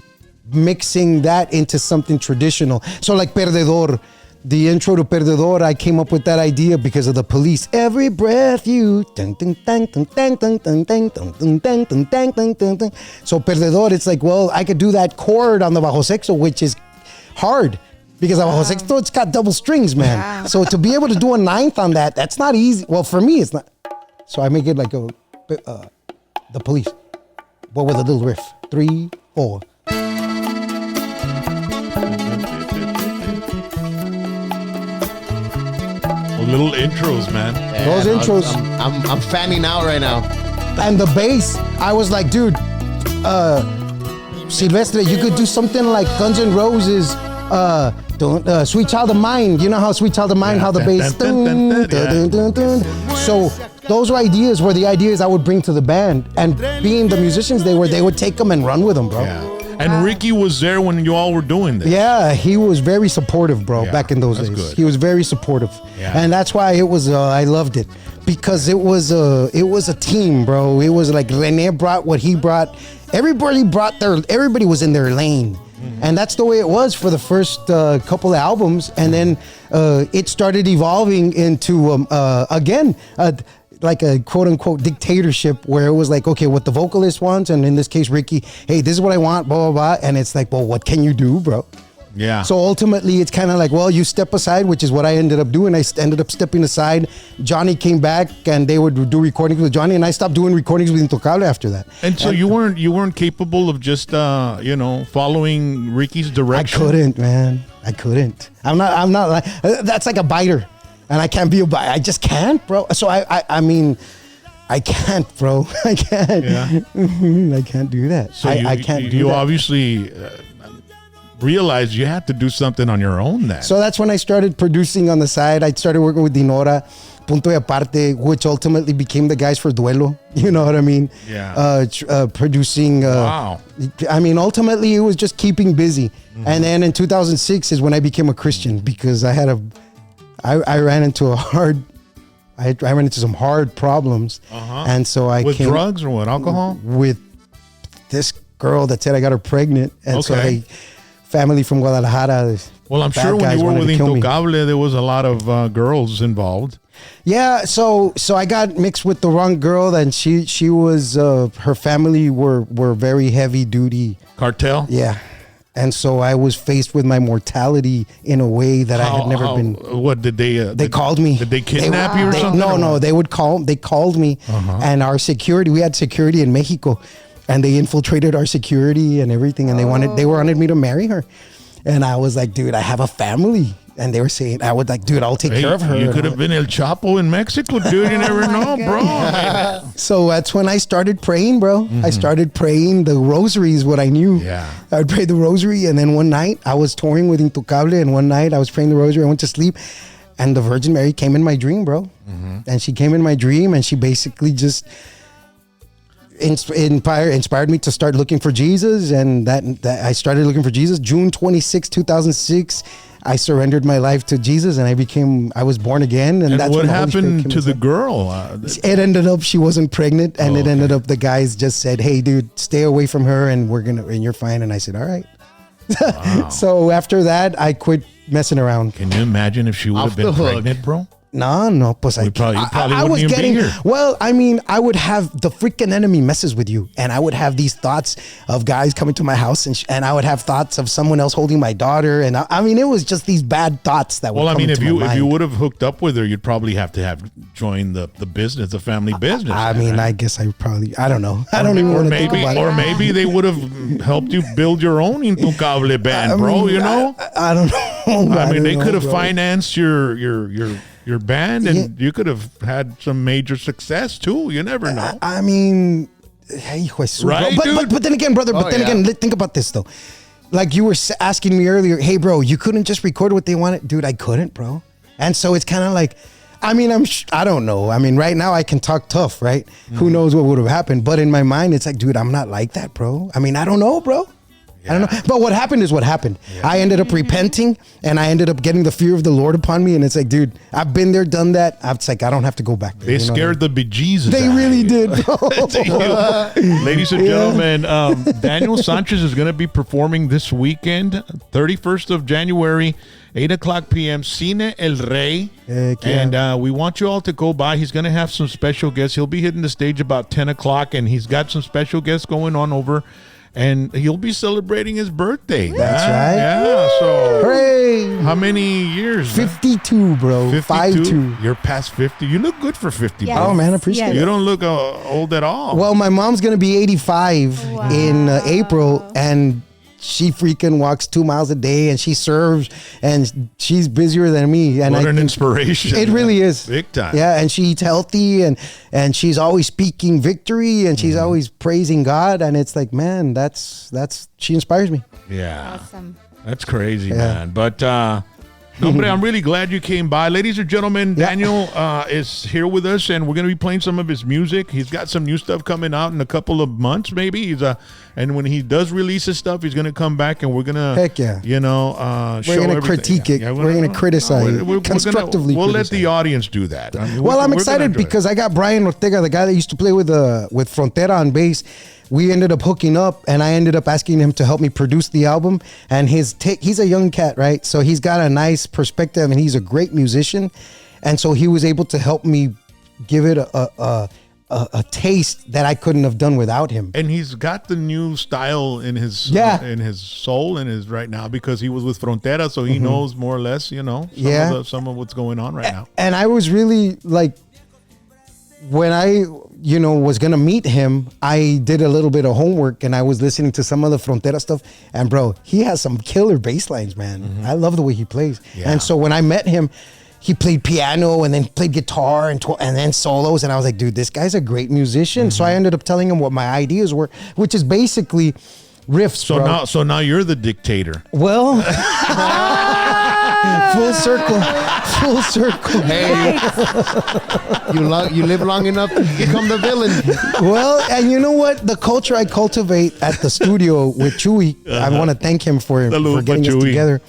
mixing that into something traditional. So like Perdedor, the intro to Perdedor, I came up with that idea because of the Police. Every breath you. So Perdedor, it's like, well, I could do that chord on the bajo sexto, which is hard because the bajo sexto, it's got double strings, man. Yeah. So to be able to do a ninth on that, that's not easy. Well, for me, it's not. So I make it like the Police, but with a little riff. 3, 4. We'll little intros, man. Those intros. I'm fanning out right now. And the bass, I was like, dude, Silvestre, you could do something like Guns N' Roses, Sweet Child of Mine. You know how Sweet Child of Mine, how the bass. So those were ideas were the ideas I would bring to the band. And being the musicians they would take them and run with them, bro. Yeah. And Ricky was there when you all were doing this. Yeah, he was very supportive, bro, back in those days. Good. He was very supportive. Yeah. And that's why it was, I loved it. Because it was a team, bro. It was like Rene brought what he brought. Everybody was in their lane. Mm-hmm. And that's the way it was for the first couple of albums. And then it started evolving into, again, like a quote unquote dictatorship where it was like, okay, what the vocalist wants, and in this case, Ricky, hey, this is what I want, blah, blah, blah. And it's like, well, what can you do, bro? Yeah. So ultimately, it's kind of like, well, you step aside, which is what I ended up doing. I ended up stepping aside. Johnny came back, and they would do recordings with Johnny, and I stopped doing recordings with Intocable after that. And so you weren't capable of just following Ricky's direction. I couldn't, man. I couldn't. I'm not like that's like a biter, and I can't be a biter. I just can't, bro. So I mean, I can't, bro. I can't. Yeah. I can't do that. So I can't do you that. obviously realized you had to do something on your own then. So that's when I started producing on the side. I started working with Dinora, Punto y Aparte, which ultimately became the guys for Duelo. You know what I mean? Yeah. Producing. Wow. I mean, ultimately, it was just keeping busy. Mm-hmm. And then in 2006 is when I became a Christian because I ran into I ran into some hard problems. Uh-huh. And so I with came drugs or what? Alcohol? with this girl that said I got her pregnant. And so family from Guadalajara. Well, I'm sure when you were with Intocable, there was a lot of girls involved. Yeah, so I got mixed with the wrong girl, and she was her family were very heavy duty Cartel? Yeah, and so I was faced with my mortality in a way that I had never been. What did they? They called me. Did they kidnap you or something? No, they would call. They called me, and our security. We had security in Mexico. And they infiltrated our security and everything, and they wanted me to marry her, and I was like, dude, I have a family, and they were saying, I would like, dude, I'll take care of her. You could have been El Chapo in Mexico, dude. You never know, bro. So that's when I started praying, bro. I started praying. The rosary is what I knew. Yeah, I would pray the rosary, and then one night I was touring with Intocable, and one night I was praying the rosary. I went to sleep, and the Virgin Mary came in my dream, bro. And she came in my dream, and she basically just inspired me to start looking for Jesus, and that I started looking for Jesus. June 26, 2006, I surrendered my life to Jesus, and I was born again. And that's what when the Holy Spirit happened came to the inside. girl? It ended up she wasn't pregnant, and it ended up the guys just said, "Hey, dude, stay away from her, and you're fine." And I said, "All right." Wow. So after that, I quit messing around. Can you imagine if she would have been pregnant, bro? No, pues you probably I was wouldn't getting, even be here. well, I mean, I would have the freaking enemy messes with you, and I would have these thoughts of guys coming to my house, and I would have thoughts of someone else holding my daughter, and I mean, it was just these bad thoughts that would come into my mind. If you would have hooked up with her, you'd probably have to have joined the business, the family business. I mean, I guess I don't know. I don't even want to think about it. Or maybe they would have helped you build your own Intocable band, bro. You know, I don't know. I mean, they could have financed your band, and you could have had some major success too. You never know. I mean, hey, right, but then again, brother. Again, think about this though. Like you were asking me earlier, hey, bro, you couldn't just record what they wanted, dude. I couldn't, bro. And so it's kind of like, I mean, I don't know. I mean, right now I can talk tough, right? Who knows what would have happened? But in my mind, it's like, dude, I'm not like that, bro. I mean, I don't know, bro. I don't know. But what happened is what happened. Yeah. I ended up repenting, and I ended up getting the fear of the Lord upon me. And it's like, dude, I've been there, done that. It's like, I don't have to go back there. They scared the bejesus. They really did, bro. Ladies and gentlemen, Daniel Sanchez is going to be performing this weekend, 31st of January, 8:00 p.m., Cine El Rey. And we want you all to go by. He's going to have some special guests. He'll be hitting the stage about 10 o'clock, and he's got some special guests going on over. And he'll be celebrating his birthday. That's right. Yeah. So, hooray! How many years? 52, bro. 52. You're past 50. You look good for 50. Yes. Bro. Oh man, I appreciate it. You don't look old at all. Well, my mom's gonna be 85 in April, and she freaking walks 2 miles a day and she serves and she's busier than me. And What I an think inspiration. it really is. Big time. Yeah, and she eats healthy and she's always speaking victory and she's always praising God. And it's like, man, that's she inspires me. Yeah. Awesome. That's crazy, man. But, hombre, I'm really glad you came by. Ladies and gentlemen, Daniel is here with us, and we're going to be playing some of his music. He's got some new stuff coming out in a couple of months, maybe. And when he does release his stuff, he's going to come back, and we're going to, Heck yeah. you know, show We're going to everything. critique it. Yeah, we're going to criticize it. Constructively We'll let criticize the audience do that. I mean, Well, I'm we're gonna excited enjoy it. because I got Brian Ortega, the guy that used to play with Frontera on bass. We ended up hooking up, and I ended up asking him to help me produce the album. And he's a young cat, right? So he's got a nice perspective, and he's a great musician. And so he was able to help me give it a taste that I couldn't have done without him. And he's got the new style in his in his soul and his right now because he was with Frontera, so he knows more or less, you know, some of what's going on right now. And I was really like, when I, was going to meet him, I did a little bit of homework and I was listening to some of the Frontera stuff. And bro, he has some killer bass lines, man. I love the way he plays. Yeah. And so when I met him, he played piano and then played guitar and then solos. And I was like, dude, this guy's a great musician. So I ended up telling him what my ideas were, which is basically riffs, bro. So now you're the dictator. Well, full circle. Hey, you live long enough to become the villain. Well, and you know what? The culture I cultivate at the studio with Chewy, I want to thank him for getting us together.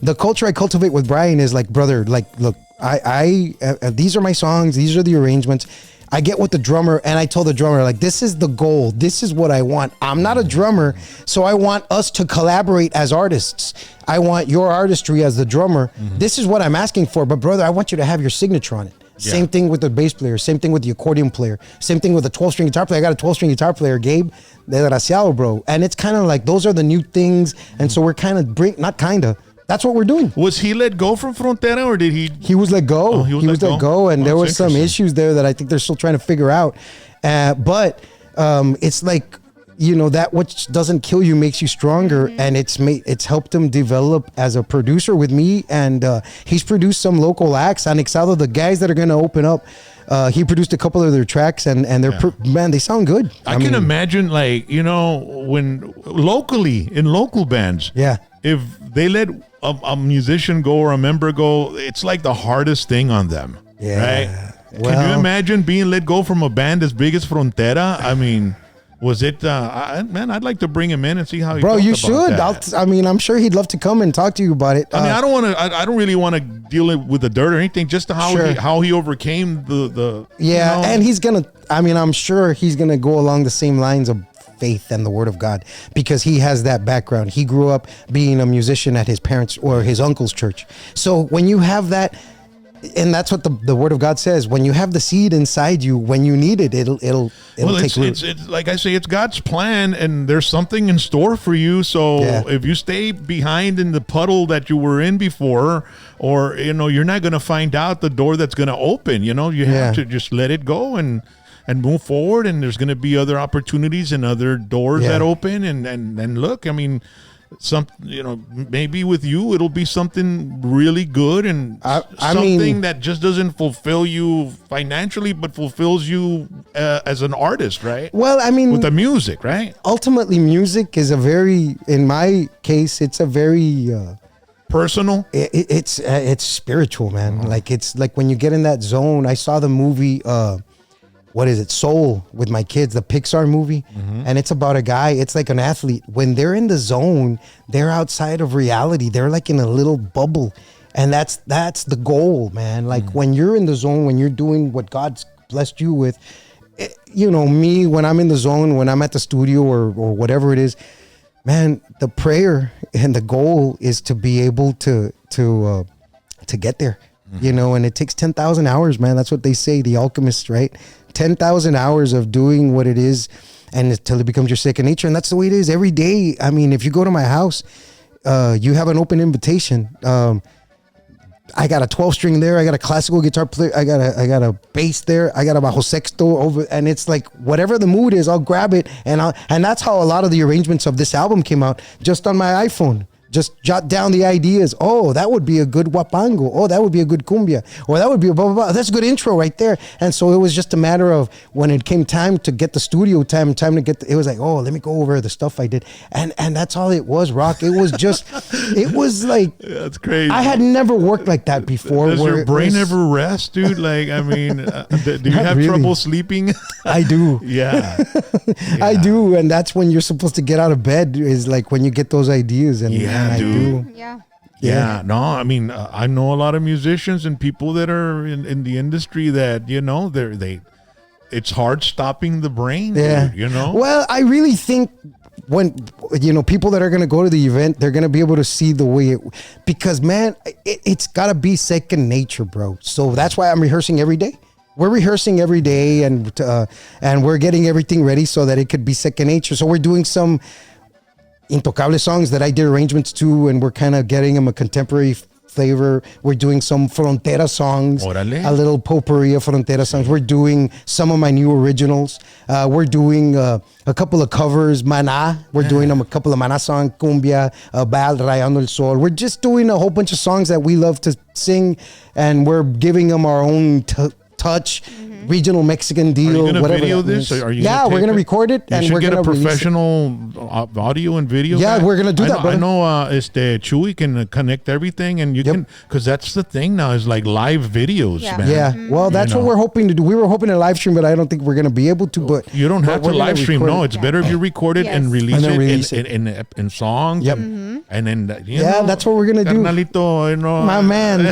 The culture I cultivate with Brian is like, brother, like, look, I these are my songs. These are the arrangements. I get with the drummer and I told the drummer, like, this is the goal. This is what I want. I'm not a drummer, so I want us to collaborate as artists. I want your artistry as the drummer. This is what I'm asking for. But brother, I want you to have your signature on it. Yeah. Same thing with the bass player. Same thing with the accordion player. Same thing with the 12-string guitar player. I got a 12-string guitar player, Gabe, desgraciado, bro. And it's kind of like, those are the new things. And so we're kind of that's what we're doing. Was he let go from Frontera or did he? He was let go. Oh, he was let go. And there was some issues there that I think they're still trying to figure out. But it's like, that which doesn't kill you makes you stronger. And it's helped him develop as a producer with me. And he's produced some local acts. Anexado, the guys that are going to open up, he produced a couple of their tracks and they're man, they sound good. I can imagine, like, when locally in local bands, if they let a musician go or a member go, it's like the hardest thing on them. Right? Can you imagine being let go from a band as big as Frontera? I mean, was it, man, I'd like to bring him in and see how he Bro, you should. that. I'm sure he'd love to come and talk to you about it. I mean, I don't really want to deal with the dirt or anything, just how he overcame the and he's going to, I'm sure he's going to go along the same lines of faith and the word of God because he has that background. He grew up being a musician at his parents' or his uncle's church. So when you have that, and that's what the word of God says, when you have the seed inside you, when you need it, it'll take root. It's like I say, it's God's plan and there's something in store for you. So if you stay behind in the puddle that you were in before, or, you're not going to find out the door that's going to open, you have to just let it go and move forward, and there's going to be other opportunities and other doors that open and look, I mean, maybe with you it'll be something really good and something that just doesn't fulfill you financially but fulfills you as an artist, right? Well, I mean, with the music, right? Ultimately, music is in my case, it's a very personal. It's spiritual, man. Like, it's like when you get in that zone. I saw the movie what is it, Soul, with my kids, the Pixar movie. And it's about a guy, it's like an athlete. When they're in the zone, they're outside of reality. They're like in a little bubble. And that's the goal, man. Like when you're in the zone, when you're doing what God's blessed you with, me, when I'm in the zone, when I'm at the studio or whatever it is, man, the prayer and the goal is to be able to get there. And it takes 10,000 hours, man. That's what they say, the alchemists, right? 10,000 hours of doing what it is and until it becomes your second nature. And that's the way it is every day. I mean, if you go to my house, you have an open invitation. I got a 12-string there. I got a classical guitar player. I got a bass there. I got a bajo sexto over, and it's like whatever the mood is, I'll grab it, and that's how a lot of the arrangements of this album came out, just on my iPhone. Just jot down the ideas. Oh, that would be a good wapango. Oh, that would be a good cumbia. Or that would be a blah, blah, blah. That's a good intro right there. And so it was just a matter of when it came time to get the studio time to get, it was like, oh, let me go over the stuff I did. And that's all it was, Rock. It was just, it was like. That's crazy. I had never worked like that before. Does your brain ever rest, dude? Like, I mean, do you have trouble sleeping? I do. Yeah. I do. And that's when you're supposed to get out of bed, is like when you get those ideas. And I do. Yeah. No, I mean, I know a lot of musicians and people that are in the industry that, you know, it's hard stopping the brain. Yeah. Dude, you know? Well, I really think when, you know, people that are going to go to the event, they're going to be able to see the way because, man, it's got to be second nature, bro. So that's why I'm rehearsing every day. We're rehearsing every day, and we're getting everything ready so that it could be second nature. So we're doing some Intocable songs that I did arrangements to, and we're kind of getting them a contemporary flavor. We're doing some Frontera songs, Órale. a little potpourri of Frontera songs. We're doing some of my new originals. We're doing a couple of covers, Maná. We're doing them a couple of Maná songs, Cumbia, Bal, Rayando el Sol. We're just doing a whole bunch of songs that we love to sing, and we're giving them our own touch. Regional Mexican deal. Are you gonna whatever video that this? means. Are you yeah, we're gonna record it, You and should we're get gonna a professional audio and video. Yeah, guy. we're gonna do that, I brother. know Chewy can connect everything, and you can, because that's the thing now, is like live videos, Yeah. man. Yeah, well, that's what we're hoping to do. We were hoping to live stream, but I don't think we're gonna be able to. But You don't have to we're gonna live stream. record No, it. it's better if you record it and Yes. release And then it, release in songs. Yep. And then you Yeah, know, that's what we're gonna do. Carnalito, you know, My man.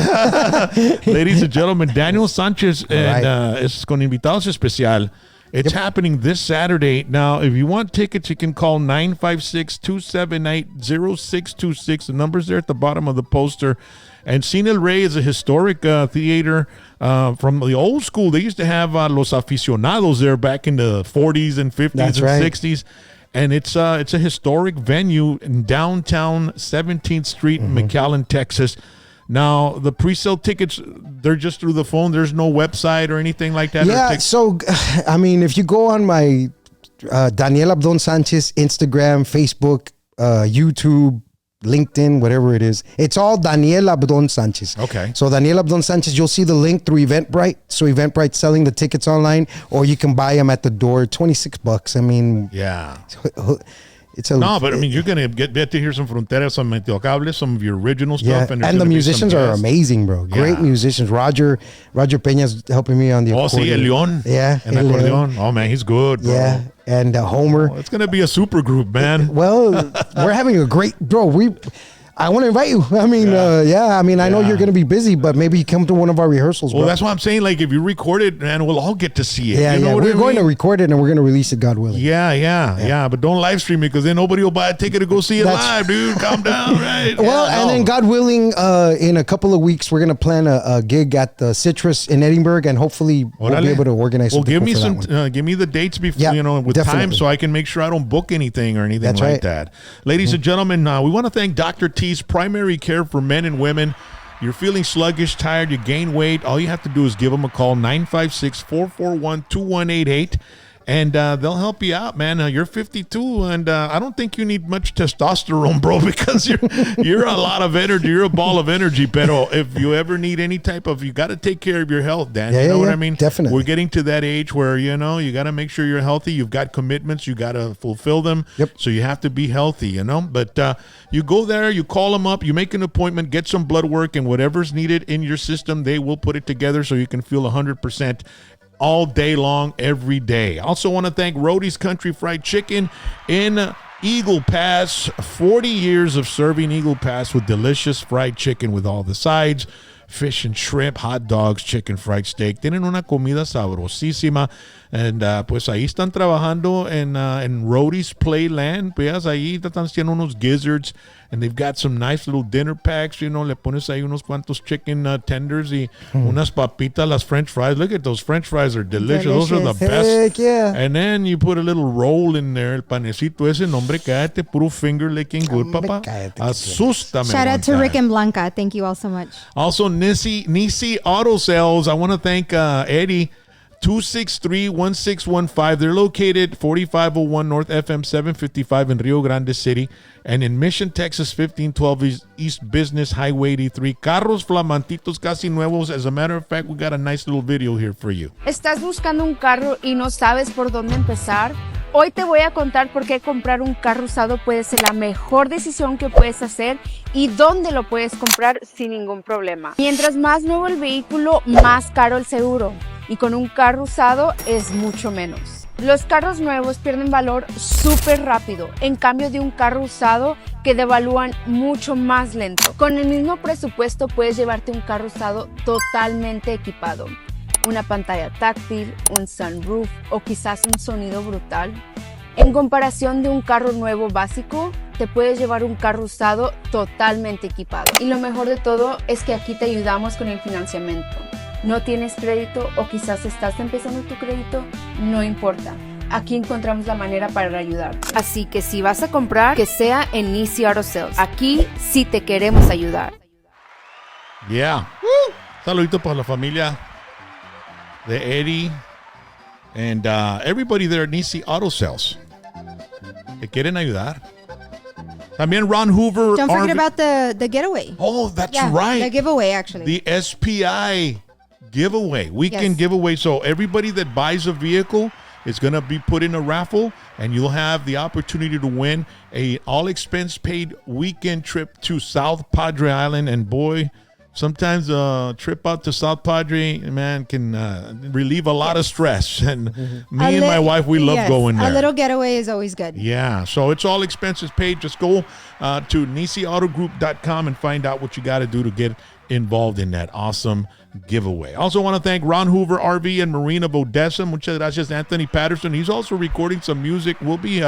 Ladies and gentlemen, Daniel Sanchez and es con invitados especial. It's happening this Saturday. Now, if you want tickets, you can call 956-278-0626. The number's there at the bottom of the poster. And Cine El Rey is a historic theater from the old school. They used to have Los Aficionados there back in the 40s and 50s That's and right. 60s. And it's a historic venue in downtown 17th Street in McAllen, Texas. Now, the pre-sale tickets, they're just through the phone. There's no website or anything like that. Yeah, so, I mean, if you go on my Daniel Abdon Sanchez, Instagram, Facebook, YouTube, LinkedIn, whatever it is, it's all Daniel Abdon Sanchez. Okay. So Daniel Abdon Sanchez, you'll see the link through Eventbrite. So Eventbrite's selling the tickets online, or you can buy them at the door, $26. I mean, Yeah. it's a No, but I mean, you're going to get to hear some Fronteras, some Intocable, some of your original yeah, stuff. and there's the gonna be musicians some are guests. amazing, bro. Great Yeah. musicians. Roger Peña's helping me on the Oh, sí, accordion. El León. Yeah, And El León. accordion. Oh, man, he's good, bro. Yeah, and Homer. Oh, it's going to be a super group, man. Well, we're having a great, bro. I want to invite you. I mean, I know you're going to be busy, but maybe you come to one of our rehearsals, bro. Well, that's why I'm saying, like, if you record it, man, we'll all get to see it. Yeah, You know what We're I going to mean? record it and we're going to release it, God willing. Yeah. But don't live stream it, because then nobody will buy a ticket to go see it That's- live, dude. Calm down, right? Well, Yeah, and no. then God willing, in a couple of weeks, we're going to plan a gig at the Citrus in Edinburg, and hopefully we'll Órale. be able to organize Well, something give me for that some. one. Give me the dates before, Yeah, you know, with time, definitely. so I can make sure I don't book anything or anything That's like right. that. Ladies and gentlemen, we want to thank Dr. T's Primary Care for Men and Women. You're feeling sluggish, tired, you gain weight. All you have to do is give them a call, 956-441-2188. And they'll help you out, man. You're 52, and I don't think you need much testosterone, bro, because you're a lot of energy. You're a ball of energy. Pero if you ever need any type of, you got to take care of your health, Dan. Yeah, you know yeah, what yeah, I mean? definitely. We're getting to that age where, you know, you got to make sure you're healthy. You've got commitments. You got to fulfill them. Yep. So you have to be healthy, you know. But you go there, you call them up, you make an appointment, get some blood work, and whatever's needed in your system, they will put it together so you can feel 100% all day long, every day. Also want to thank Rodee's Country Fried Chicken in Eagle Pass. 40 years of serving Eagle Pass with delicious fried chicken with all the sides, fish and shrimp, hot dogs, chicken fried steak. Tienen una comida sabrosísima. And pues ahí están trabajando en Rodee's Playland. Pues ahí están haciendo unos gizzards. And they've got some nice little dinner packs. You know, le pones ahí unos cuantos chicken tenders y unas papitas, las French fries. Look at those French fries, are delicious. Those are the best. Heck yeah. And then you put a little roll in there, el panecito ese, nombre, cállate, puro finger licking good, Hombre, papa. cállate, Asústame. Shout one out to time. Rick and Blanca. Thank you all so much. Also, Nisi Auto Sales. I want to thank Eddie. 263-1615. They're located 4501 North FM 755 in Rio Grande City and in Mission, Texas 1512 East Business Highway 83. Carros flamantitos casi nuevos. As a matter of fact, we got a nice little video here for you. ¿Estás buscando un carro y no sabes por dónde empezar? Hoy te voy a contar por qué comprar un carro usado puede ser la mejor decisión que puedes hacer y dónde lo puedes comprar sin ningún problema. Mientras más nuevo el vehículo, más caro el seguro. Y con un carro usado es mucho menos. Los carros nuevos pierden valor súper rápido, en cambio de un carro usado que devalúan mucho más lento. Con el mismo presupuesto puedes llevarte un carro usado totalmente equipado. Una pantalla táctil, un sunroof o quizás un sonido brutal. En comparación de un carro nuevo básico, te puedes llevar un carro usado totalmente equipado. Y lo mejor de todo es que aquí te ayudamos con el financiamiento. ¿No tienes crédito o quizás estás empezando tu crédito? No importa. Aquí encontramos la manera para ayudar. Así que si vas a comprar, que sea en Easy Auto Sales. Aquí sí te queremos ayudar. Yeah. Saludito para la familia de Eddie and everybody there at Nisi Auto Sales. Te quieren ayudar. También Ron Hoover. Don't forget about the getaway. Oh, that's Yeah, right. the giveaway, actually. The SPI giveaway, weekend giveaway. So everybody that buys a vehicle is going to be put in a raffle, and you'll have the opportunity to win a all-expense paid weekend trip to South Padre Island. And boy, sometimes a trip out to South Padre, man, can relieve a lot of stress. And me and my wife, we love going there. A little getaway is always good. Yeah, so it's all expenses paid. Just go to NisiAutogroup.com and find out what you got to do to get involved in that awesome giveaway. Also want to thank Ron Hoover RV and Marine of Odessa. Muchas gracias, Anthony Patterson. He's also recording some music. We'll be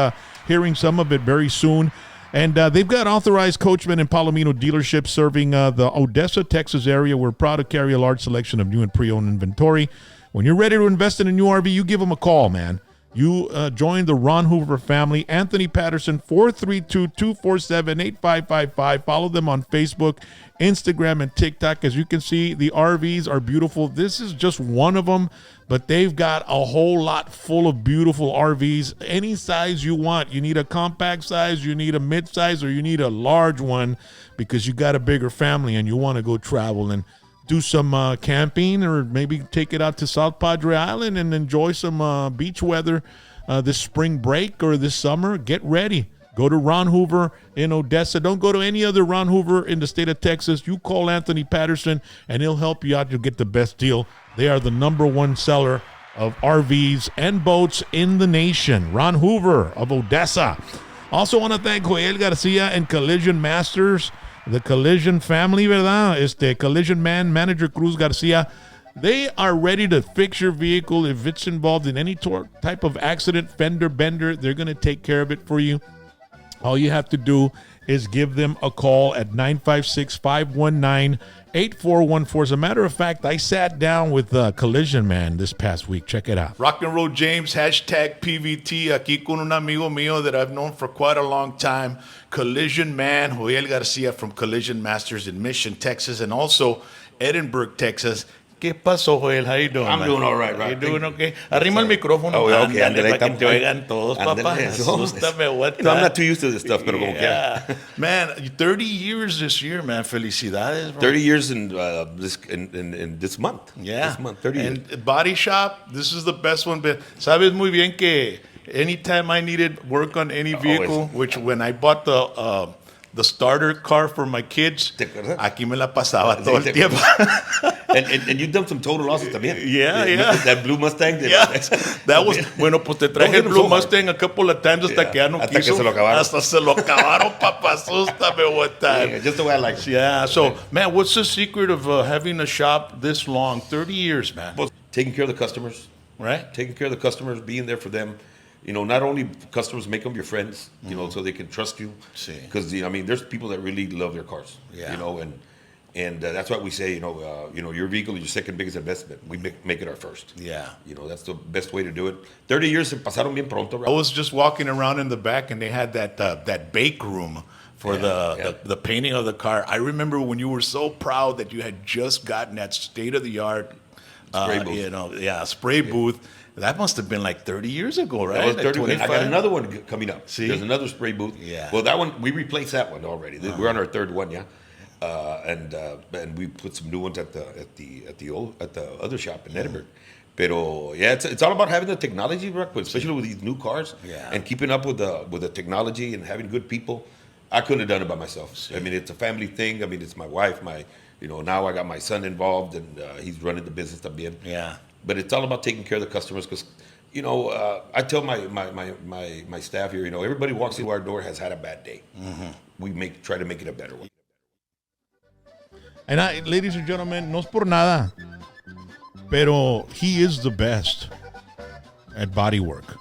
hearing some of it very soon. And they've got authorized coachmen and Palomino dealerships serving the Odessa, Texas area. We're proud to carry a large selection of new and pre-owned inventory. When you're ready to invest in a new RV, you give them a call, man. You join the Ron Hoover family. Anthony Patterson, 432-247-8555. Follow them on Facebook, Instagram, and TikTok. As you can see, the RVs are beautiful. This is just one of them, but they've got a whole lot full of beautiful RVs. Any size you want. You need a compact size, you need a mid-size, or you need a large one because you got a bigger family and you want to go travel and do some camping, or maybe take it out to South Padre Island and enjoy some beach weather this spring break or this summer. Get ready. Go to Ron Hoover in Odessa. Don't go to any other Ron Hoover in the state of Texas. You call Anthony Patterson, and he'll help you out. You'll get the best deal. They are the #1 seller of RVs and boats in the nation. Ron Hoover of Odessa. Also want to thank Joel Garcia and Collision Masters. The Collision family, ¿verdad? Collision Man, Manager Cruz Garcia. They are ready to fix your vehicle if it's involved in any type of accident, fender, bender. They're going to take care of it for you. All you have to do is give them a call at 956-519-8414. As a matter of fact, I sat down with Collision Man this past week. Check it out. Rock and Roll James, #PVT, aquí con un amigo mío that I've known for quite a long time. Collision Man, Joel Garcia from Collision Masters in Mission, Texas, and also Edinburg, Texas. ¿Qué pasó, Joel? How you doing? I'm doing all right, You doing okay? Arrima el micrófono. Oh, okay. Ándale, para que te oigan todos, papá. Asústame, what I'm not too used to this stuff, pero como que. Man, 30 years this year, man. Felicidades, bro. 30 years in this month. Yeah. This month, 30 years. And Body Shop, this is the best one. But sabes muy bien que anytime I needed work on any vehicle, which when I bought the starter car for my kids, aquí me la pasaba todo el tiempo. And you've done some total losses también. Yeah. That blue Mustang. That was, bueno, pues te traje el Blue Mustang a couple of times hasta que ya no hasta quiso. Que se lo acabaron. Hasta se lo acabaron, papá. Asústame one time. Yeah, just the way I like it. Yeah, so, man, what's the secret of having a shop this long? 30 years, man. Well, taking care of the customers. Right? Taking care of the customers, being there for them. You know, not only customers, make them your friends, you know, so they can trust you. Because, I mean, there's people that really love their cars. Yeah. You know, and that's why we say, you know, your vehicle is your second biggest investment. We make it our first. Yeah. You know, that's the best way to do it. 30 years se pasaron bien pronto. Right? I was just walking around in the back, and they had that bake room for the painting of the car. I remember when you were so proud that you had just gotten that state-of-the-art Spray booth. spray booth. That must have been like 30 years ago, right? That was Like 30. I 25? got another one coming up. See? There's another spray booth. Yeah. Well, that one, we replaced that one already. We're on our third one, yeah. And we put some new ones at the other shop in Edinburg. Pero yeah, it's all about having the technology, Brock, especially with these new cars, and keeping up with the technology and having good people. I couldn't have done it by myself. I mean, it's a family thing. I mean, it's my wife, now I got my son involved, and he's running the business también. Yeah. But it's all about taking care of the customers, because I tell my staff here, everybody walks through our door has had a bad day. We try to make it a better one. And ladies and gentlemen, no es por nada, pero he is the best at bodywork.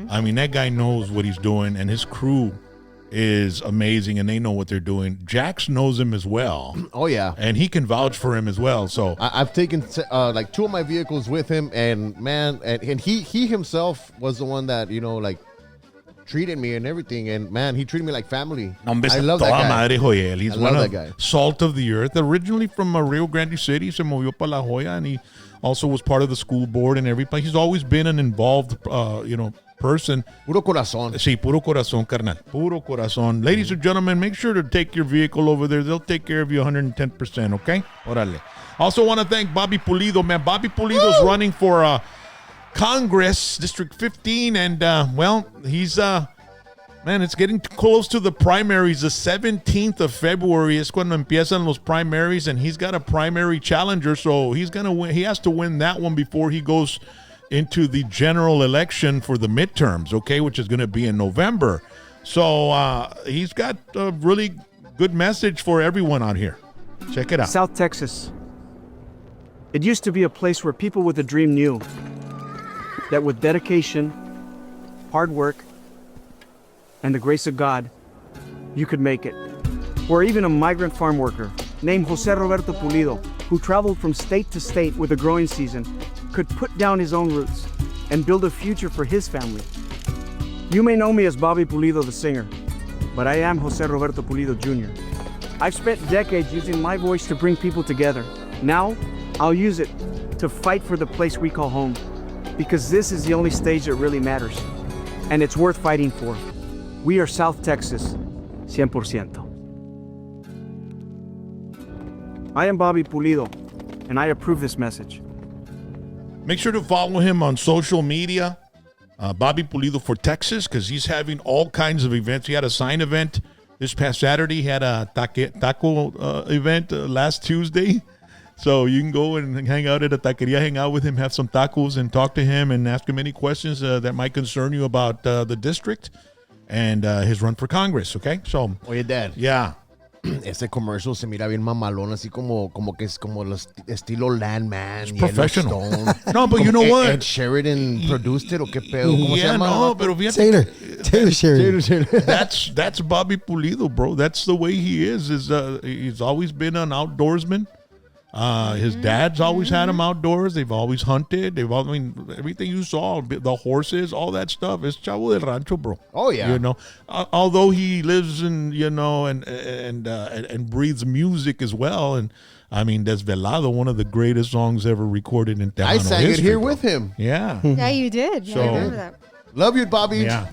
I mean, that guy knows what he's doing, and his crew is amazing, and they know what they're doing. Jax knows him as well. Oh, yeah. And he can vouch for him as well. So I've taken like two of my vehicles with him, and man, and he himself was the one that, treated me and everything. And man, he treated me like family. I love that guy. Madre Joyel. He's one of that guy. Salt of the Earth. Originally from Rio Grande City, se movió para La Joya, and he also was part of the school board and everything. He's always been an involved, person. Puro corazón. Sí, puro corazón, carnal. Puro corazón. Ladies and gentlemen, make sure to take your vehicle over there. They'll take care of you 110%, okay? Órale. Also want to thank Bobby Pulido, man. Bobby Pulido's running for Congress, District 15, and, he's, man, it's getting close to the primaries. The 17th of February is cuando empiezan los primaries, and he's got a primary challenger, so he's going to win. He has to win that one before he goes into the general election for the midterms, okay, which is going to be in November. So he's got a really good message for everyone out here. Check it out. South Texas. It used to be a place where people with a dream knew that with dedication, hard work, and the grace of God, you could make it. Where even a migrant farm worker named Jose Roberto Pulido, who traveled from state to state with a growing season, could put down his own roots and build a future for his family. You may know me as Bobby Pulido the singer, but I am Jose Roberto Pulido Jr. I've spent decades using my voice to bring people together. Now, I'll use it to fight for the place we call home, because this is the only stage that really matters, and it's worth fighting for. We are South Texas, 100%. I am Bobby Pulido, and I approve this message. Make sure to follow him on social media, Bobby Pulido for Texas, because he's having all kinds of events. He had a sign event this past Saturday. He had a taco event last Tuesday. So you can go and hang out at a taqueria, hang out with him, have some tacos, and talk to him and ask him any questions that might concern you about the district and his run for Congress, okay? So, Oye, Dad. Yeah. Ese commercial se mira bien mamalón, así como que es como los estilo Landman. It's professional. Stone. No, but you know what? Ed Sheridan produced it, o qué pedo? ¿Cómo se llama? No, pero fíjate. Taylor Sheridan. That's Bobby Pulido, bro. That's the way he is. He's always been an outdoorsman. His dad's always had him outdoors. They've always hunted. Everything you saw, the horses, all that stuff. It's Chavo del Rancho, bro. Oh yeah. Although he lives in, and breathes music as well. And I mean, Desvelado, one of the greatest songs ever recorded in Tejano I sang history, it here bro. with him. Yeah. Yeah, you did. So- I remember that. Love you, Bobby. Yeah.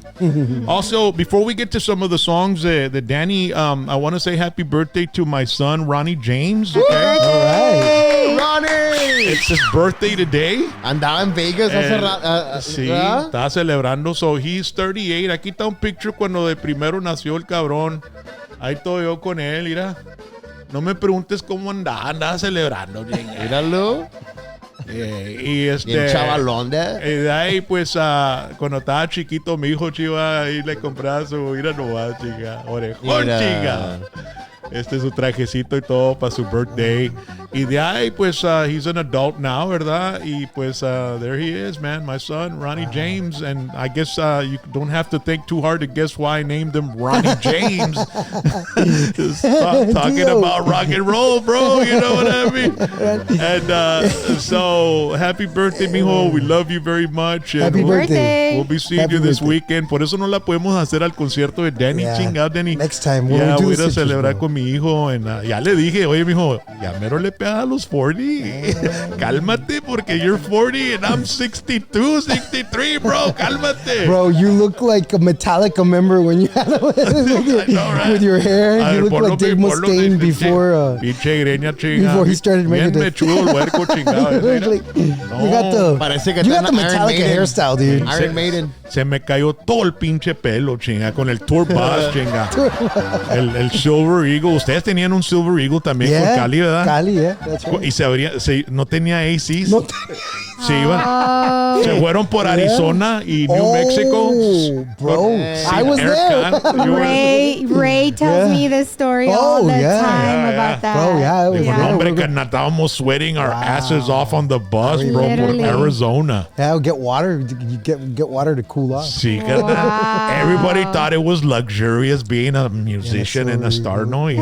Also, before we get to some of the songs, that Danny, I want to say happy birthday to my son, Ronnie James. Okay. Hey, Ronnie! It's his birthday today. Andaba en Vegas hace rato. Sí, está celebrando. So he's 38. Aquí está un picture cuando de primero nació el cabrón. Ahí estoy yo con él, mira. No me preguntes cómo andaba celebrando. Míralo. Y Bien chavalón, de ahí, pues, cuando estaba chiquito, mi hijo chiva, ahí le compraba su, mira nomás, chica, orejón, chica. Su trajecito y todo para su birthday. Y de ahí, pues, he's an adult now, ¿verdad? Y pues, there he is, man, my son, Ronnie James. And I guess you don't have to think too hard to guess why I named him Ronnie James. Just talking about rock and roll, bro, you know what I mean? And so, happy birthday, mijo. We love you very much. Happy And birthday. We'll be seeing Happy you this birthday. weekend. Por eso no la podemos hacer al concierto de Danny. Yeah. Chingado, Danny. Next time, when Ya we do voy the a citrus, celebrar bro. con mi hijo. Ya le dije, oye, mijo, ya mero le pega a los 40. Cálmate, porque you're 40 and I'm 62, 63, bro. Cálmate. Bro, you look like a Metallica member when you had with your hair. A You ver, look like Dave Mustaine before pinche greña chinga. before he started making Bien the- mechudo el huerco chingado. you got the Parece que you got está the en Iron Metallica Maiden. hairstyle, dude. Iron Maiden. Se me cayó todo el pinche pelo, chinga, con el tour bus, chinga. El Silver Eagle. Ustedes tenían un Silver Eagle también con Yeah, Cali, ¿verdad? Cali, yeah, that's right. Y no tenía ACs. No Se iban. Se fueron por Arizona y New Mexico. bro, I was there. You were- Ray tells Yeah. me this story Oh, all the yeah. time Yeah, about that. Bro, yeah, it was- Digo, no, Yeah. hombre, que estábamos sweating our asses off on the bus, bro, por Literally. Arizona. Yeah, get water. You get water to cool off. Sí, que Wow. everybody thought it was luxurious being a musician and a star, no? Y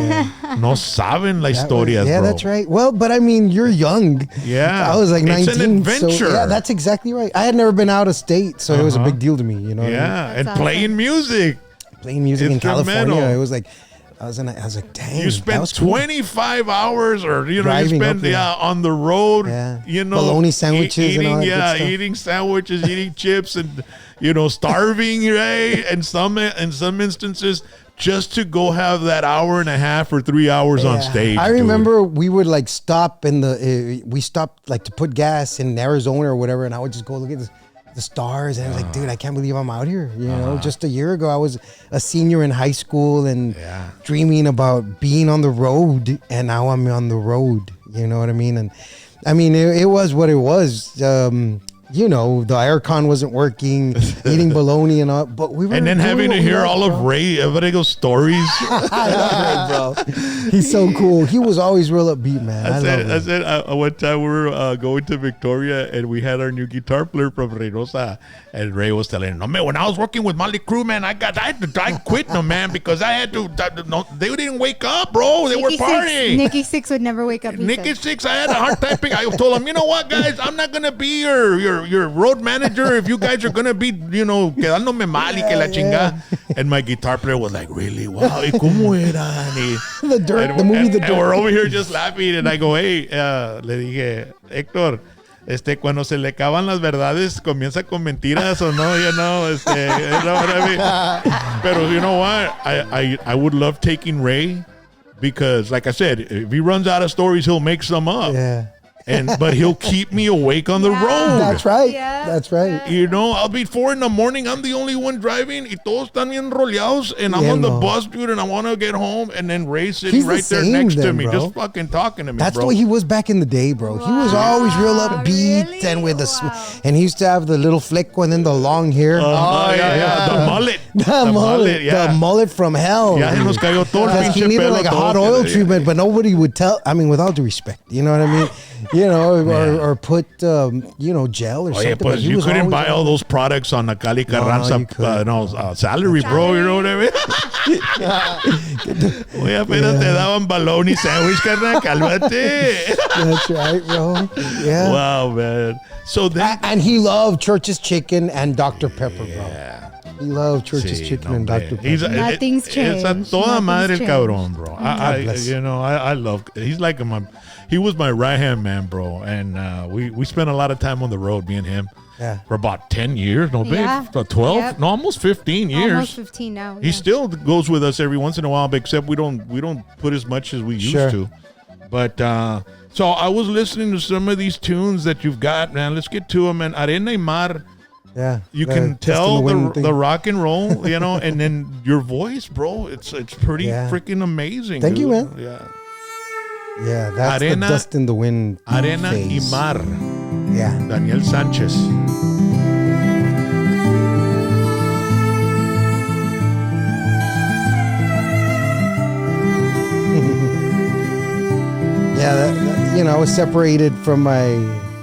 no saben la historia, Yeah, bro. that's right. Well, but I mean, you're young. Yeah. I was like It's 19. an adventure. So, yeah, that's exactly right. I had never been out of state, so it was a Uh-huh. big deal to me. You know what I mean? Yeah, and That's playing music. Playing music in Instrumental. California, it was like I was like, dang, You that spent was cool. 25 hours, or you Driving spend up there. on the road. Yeah. You know, Bologna sandwiches and eating, all that good stuff. eating sandwiches, eating chips, and starving, right? And in some instances, just to go have that hour and a half or 3 hours on Yeah. stage. I dude. remember we would like stop we stopped like to put gas in Arizona or whatever, and I would just go look at the stars, and I was like, dude, I can't believe I'm out here. You know, just a year ago I was a senior in high school and dreaming about being on the road, and now I'm on the road. You know what I mean? And I mean, it was what it was. You know, the aircon wasn't working, eating bologna and all, but we were. And then doing having what to we hear loved, all of bro. Ray Everego's stories. I love Ray, bro. He's so cool. He was always real upbeat, man. I love him. I said one time we were going to Victoria and we had our new guitar player from Reynosa, and Ray was telling him, "No man, when I was working with Molly Crew, man, I quit, no man, because I had to. No, they didn't wake up, bro. They were partying. Nikki Six would never wake up. he Nikki said. Six, I had a hard time picking. I told him, you know what, guys, I'm not gonna be your road manager if you guys are gonna be, quedándome mal y que la chingada." And my guitar player was like, "Really? Wow, ¿y cómo eran?" Y, The Dirt, the movie The and Dirt. we're over here just laughing, and I go, "Hey, le dije, Héctor, cuando se le acaban las verdades, comienza con mentiras o no, you know what I mean?" Pero you know what? I would love taking Ray, because, like I said, if he runs out of stories, he'll make some up. Yeah. But he'll keep me awake on the road. That's right. Yeah. That's right. You know, I'll be 4 a.m. I'm the only one driving. Y todos están bien roleados. And I'm Yeah, on the no. bus, dude. And I want to get home. And then Ray's sitting He's the right there same next to then, me, bro. just fucking talking to me, That's bro. the way he was back in the day, bro. He was always real upbeat Really? and with Wow. and he used to have the little fleco and then the long hair. yeah. The mullet. The mullet, yeah. the mullet from hell. Ya se nos cayó todo el Because he pinche needed pelo. like a todo hot que- oil treatment, but nobody would tell. I mean, with all due respect, you know what I mean? You know, or put gel or Oh, something. yeah, but but he you was couldn't always buy all those products on the Cali Carranza you couldn't. salary, bro. You know what I mean? Oye, apenas te daban baloney sandwich, carnal. Cálmate. That's right, bro. Yeah. Wow, man. So then... And he loved Church's Chicken and Dr. Pepper, bro. Yeah. He loved Church's Sí, Chicken no, and hombre. Dr. Pepper. He's Nothing's it's a changed. toda Nothing's madre el changed. cabrón, bro. God bless. I love. He's like he was my right hand man, bro. And we spent a lot of time on the road, me and him. Yeah. For about 10 years, no babe, Yeah. for 12, Yep. no, almost 15 years. Almost 15 now. He still goes with us every once in a while, but except we don't put as much as we used Sure. to. But so I was listening to some of these tunes that you've got, man. Let's get to them. And Arena y Mar, Yeah. you the can Test in tell Wind thing. the rock and roll, and then your voice, bro. It's pretty Yeah. freaking amazing. Thank you, dude. man. Yeah. Yeah, that's Arena- the Dust in the Wind Arena phase. y Mar, Yeah. Daniel Sanchez. Yeah, I was separated from my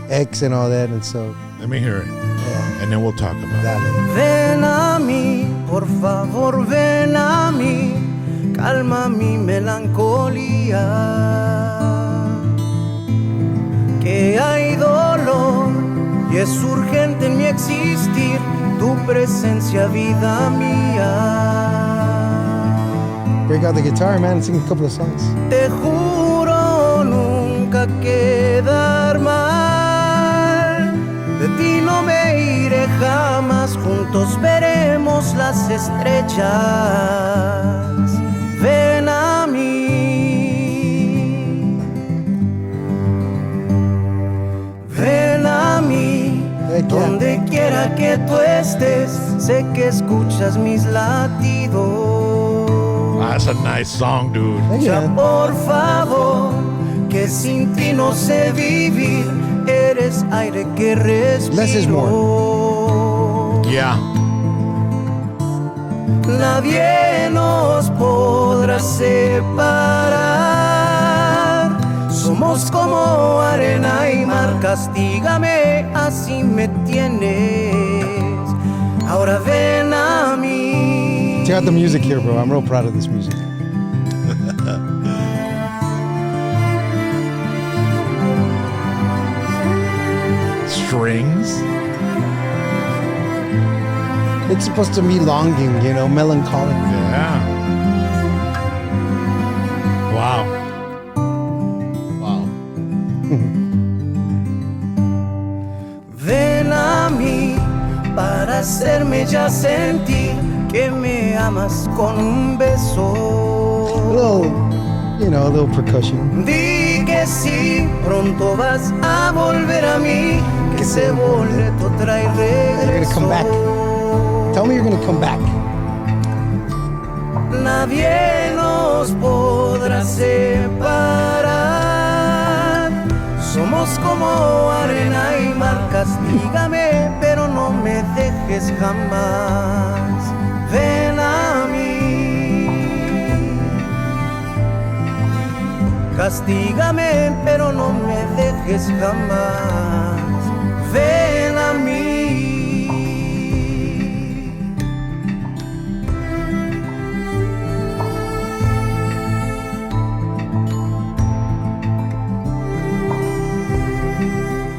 ex and all that, and so. Let me hear it. Yeah. And then we'll talk about it. Dale. Ven a mí, por favor, ven a mí, calma mi melancolía. Que hay dolor y es urgente en mi existir, tu presencia, vida mía. Break out the guitar, man, and sing a couple of songs. Te juro nunca quedar mal. De ti no me iré jamás. Juntos veremos las estrellas. Ven a mí. Ven a mí. Donde quiera que tú estés, sé que escuchas mis latidos. That's a nice song, dude. Ya por favor, que sin ti no sé vivir, eres aire que respiro. Less is more. Yeah. Nadie nos podrá separar. Somos como arena y mar. Castígame, así me tienes. Ahora ven a mí. Check out the music here, bro. I'm real proud of this music. Strings. It's supposed to be longing, melancholic. Yeah. Wow. Wow. Ven a mí para hacerme ya sentir que me amas con un beso. A little percussion. Di que sí, pronto vas a volver a mí, que ese boleto trae You're gonna come back. regreso. Tell me you're gonna come back. Nadie nos podrá separar. Somos como arena y mar. Castígame, pero no me dejes jamás. Ven a mí. Castígame, pero no me dejes jamás. Ven a mí.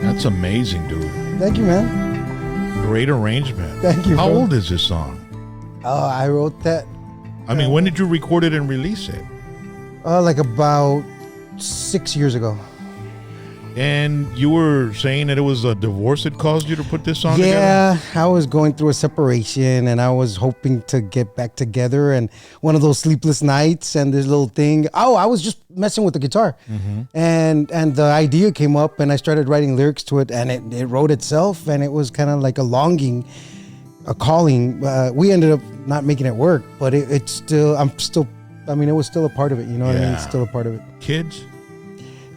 That's amazing, dude. Thank you, man. Great arrangement. Thank you, How bro. old is this song? Oh, I wrote that I mean, when did you record it and release it? like about 6 years ago. And you were saying that it was a divorce that caused you to put this song together? Yeah, I was going through a separation and I was hoping to get back together, and one of those sleepless nights and this little thing. Oh, I was just messing with the guitar, and the idea came up and I started writing lyrics to it, and it wrote itself, and it was kind of like a longing, a calling. We ended up not making it work, but it's still, it was still a part of it. You know what I mean? It's still a part of it. Kids?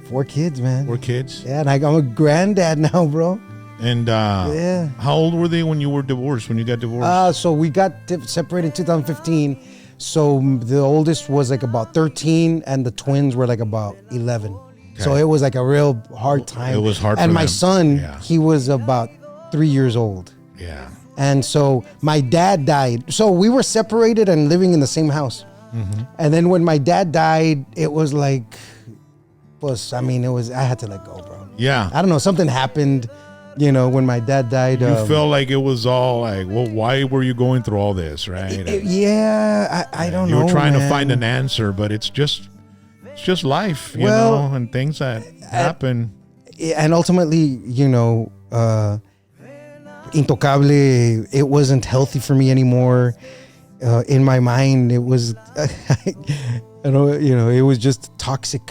4 kids, man. 4 kids? Yeah, and I'm a granddad now, bro. And Yeah. how old were they when you were divorced, when you got divorced? So we got separated in 2015. So the oldest was like about 13 and the twins were like about 11. So Okay. it was like a real hard time. It was hard And for my them. son, Yeah. he was about 3 years old. Yeah. And so my dad died. So we were separated and living in the same house. And then when my dad died, it was like, I had to let go, bro. Yeah. I don't know, something happened, when my dad died. You felt like it was all like, well, why were you going through all this, right? I don't know. You were trying to man. find an answer, but it's just life, you Well, know, and things that happen. And ultimately, Intocable, it wasn't healthy for me anymore. In my mind, it was, it was just toxic.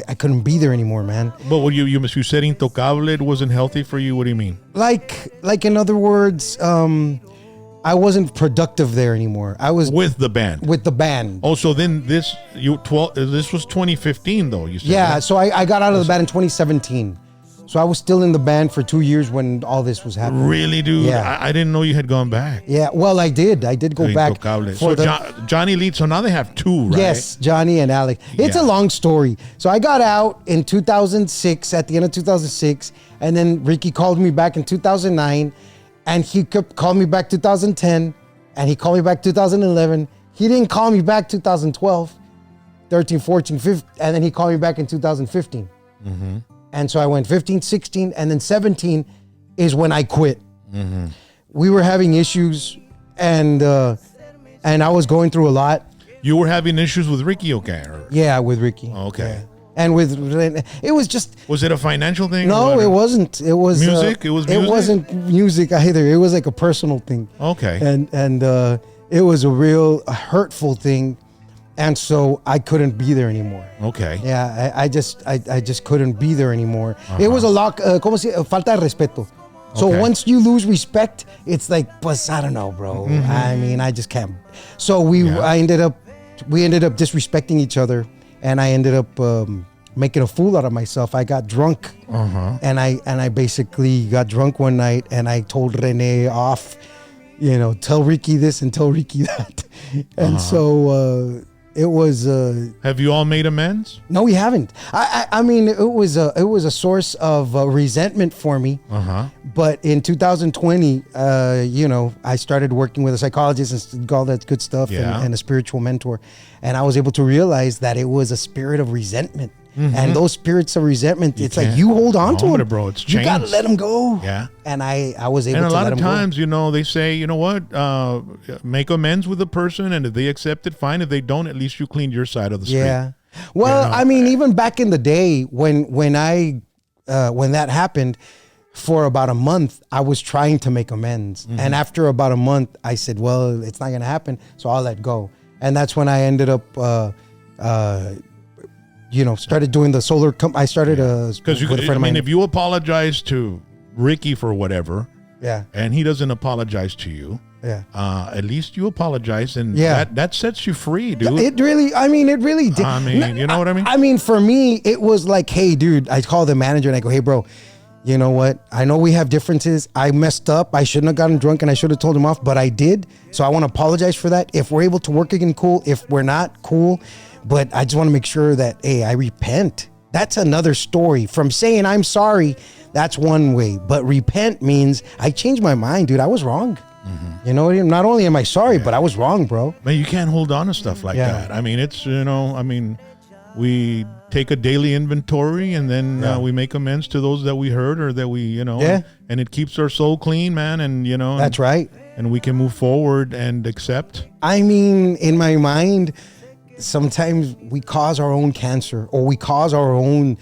I couldn't be there anymore, man. But what you said Intocable, it wasn't healthy for you. What do you mean? Like in other words, I wasn't productive there anymore. I was With the band. with the band. Oh, so then this was 2015 though. You said Yeah, right? so I got out of the band in 2017. So I was still in the band for 2 years when all this was happening. Really, dude? Yeah. I didn't know you had gone back. Yeah, well, I did go back. Intocable. So Johnny lead. So now they have two, right? Yes, Johnny and Alex. It's a long story. So I got out in 2006, at the end of 2006, and then Ricky called me back in 2009, and he called me back 2010, and he called me back 2011. He didn't call me back 2012, 13, 14, 15, and then he called me back in 2015. Mm-hmm. And so I went 15, 16, and then 17 is when I quit. Mm-hmm. We were having issues, and I was going through a lot. You were having issues with Ricky, okay? Yeah, with Ricky. Okay. Yeah. And it was just. Was it a financial thing? No, it wasn't. It was music. It was music. It wasn't music either. It was like a personal thing. Okay. And it was a real hurtful thing, and so I couldn't be there anymore. Okay. Yeah, I just couldn't be there anymore. It was a lot. ¿Cómo se? Falta de respeto. So once you lose respect, it's like, pues, I don't know, bro. Mm-hmm. I mean, I just can't. So we ended up disrespecting each other, and I ended up making a fool out of myself. I got drunk, and I basically got drunk one night, and I told Rene off, tell Ricky this and tell Ricky that, and so it was. Have you all made amends? No, we haven't. I mean, it was a source of resentment for me. But in 2020, I started working with a psychologist and all that good stuff, and a spiritual mentor, and I was able to realize that it was a spirit of resentment. Mm-hmm. And those spirits of resentment, it's like you hold on to them, bro. It's changed. You gotta let them go. Yeah. And I was able to let them go. And a lot of times, they say, you know what, make amends with the person, and if they accept it, fine. If they don't, at least you cleaned your side of the street. Yeah. Well, I mean, even back in the day when that happened, for about a month, I was trying to make amends. Mm-hmm. And after about a month, I said, well, it's not gonna happen, so I'll let go. And that's when I ended up started doing the solar. I started because with a friend of mine. If you apologize to Ricky for whatever, yeah, and he doesn't apologize to you, yeah, at least you apologize, and that sets you free, dude. It really did. I mean, you know what I mean? I mean, for me, it was like, hey, dude, I call the manager and I go, hey, bro, you know what? I know we have differences. I messed up. I shouldn't have gotten drunk and I should have told him off, but I did. So I want to apologize for that. If we're able to work again, cool. If we're not, cool. But I just want to make sure that, hey, I repent. That's another story. From saying I'm sorry, that's one way. But repent means I changed my mind, dude. I was wrong. Mm-hmm. You know, not only am I sorry, but I was wrong, bro. Man, you can't hold on to stuff like that. I mean, it's, we take a daily inventory and then we make amends to those that we hurt or that we, and it keeps our soul clean, man. And, that's right. And we can move forward and accept. I mean, in my mind, sometimes we cause our own cancer or we cause our own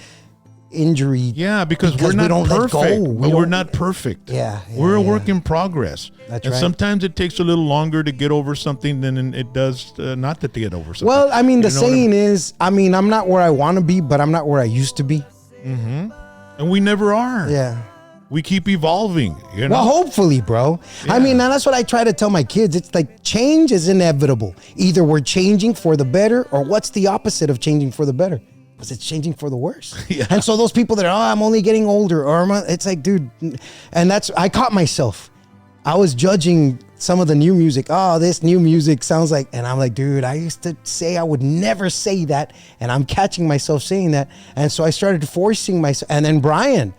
injury. Yeah, because we're not perfect. We're not perfect. Yeah, we're a work in progress. That's and right. sometimes it takes a little longer to get over something than it does not to get over something. Well, I mean, the saying is, I'm not where I want to be, but I'm not where I used to be. Mm-hmm. And we never are. Yeah. We keep evolving, Well, hopefully, bro. Yeah. I mean, that's what I try to tell my kids. It's like change is inevitable. Either we're changing for the better, or what's the opposite of changing for the better? Because it's changing for the worse. Yeah. And so those people that are, I'm only getting older, it's like, dude, and I caught myself. I was judging some of the new music. Oh, this new music sounds like, and I'm like, dude, I used to say I would never say that, and I'm catching myself saying that. And so I started forcing myself. And then Brian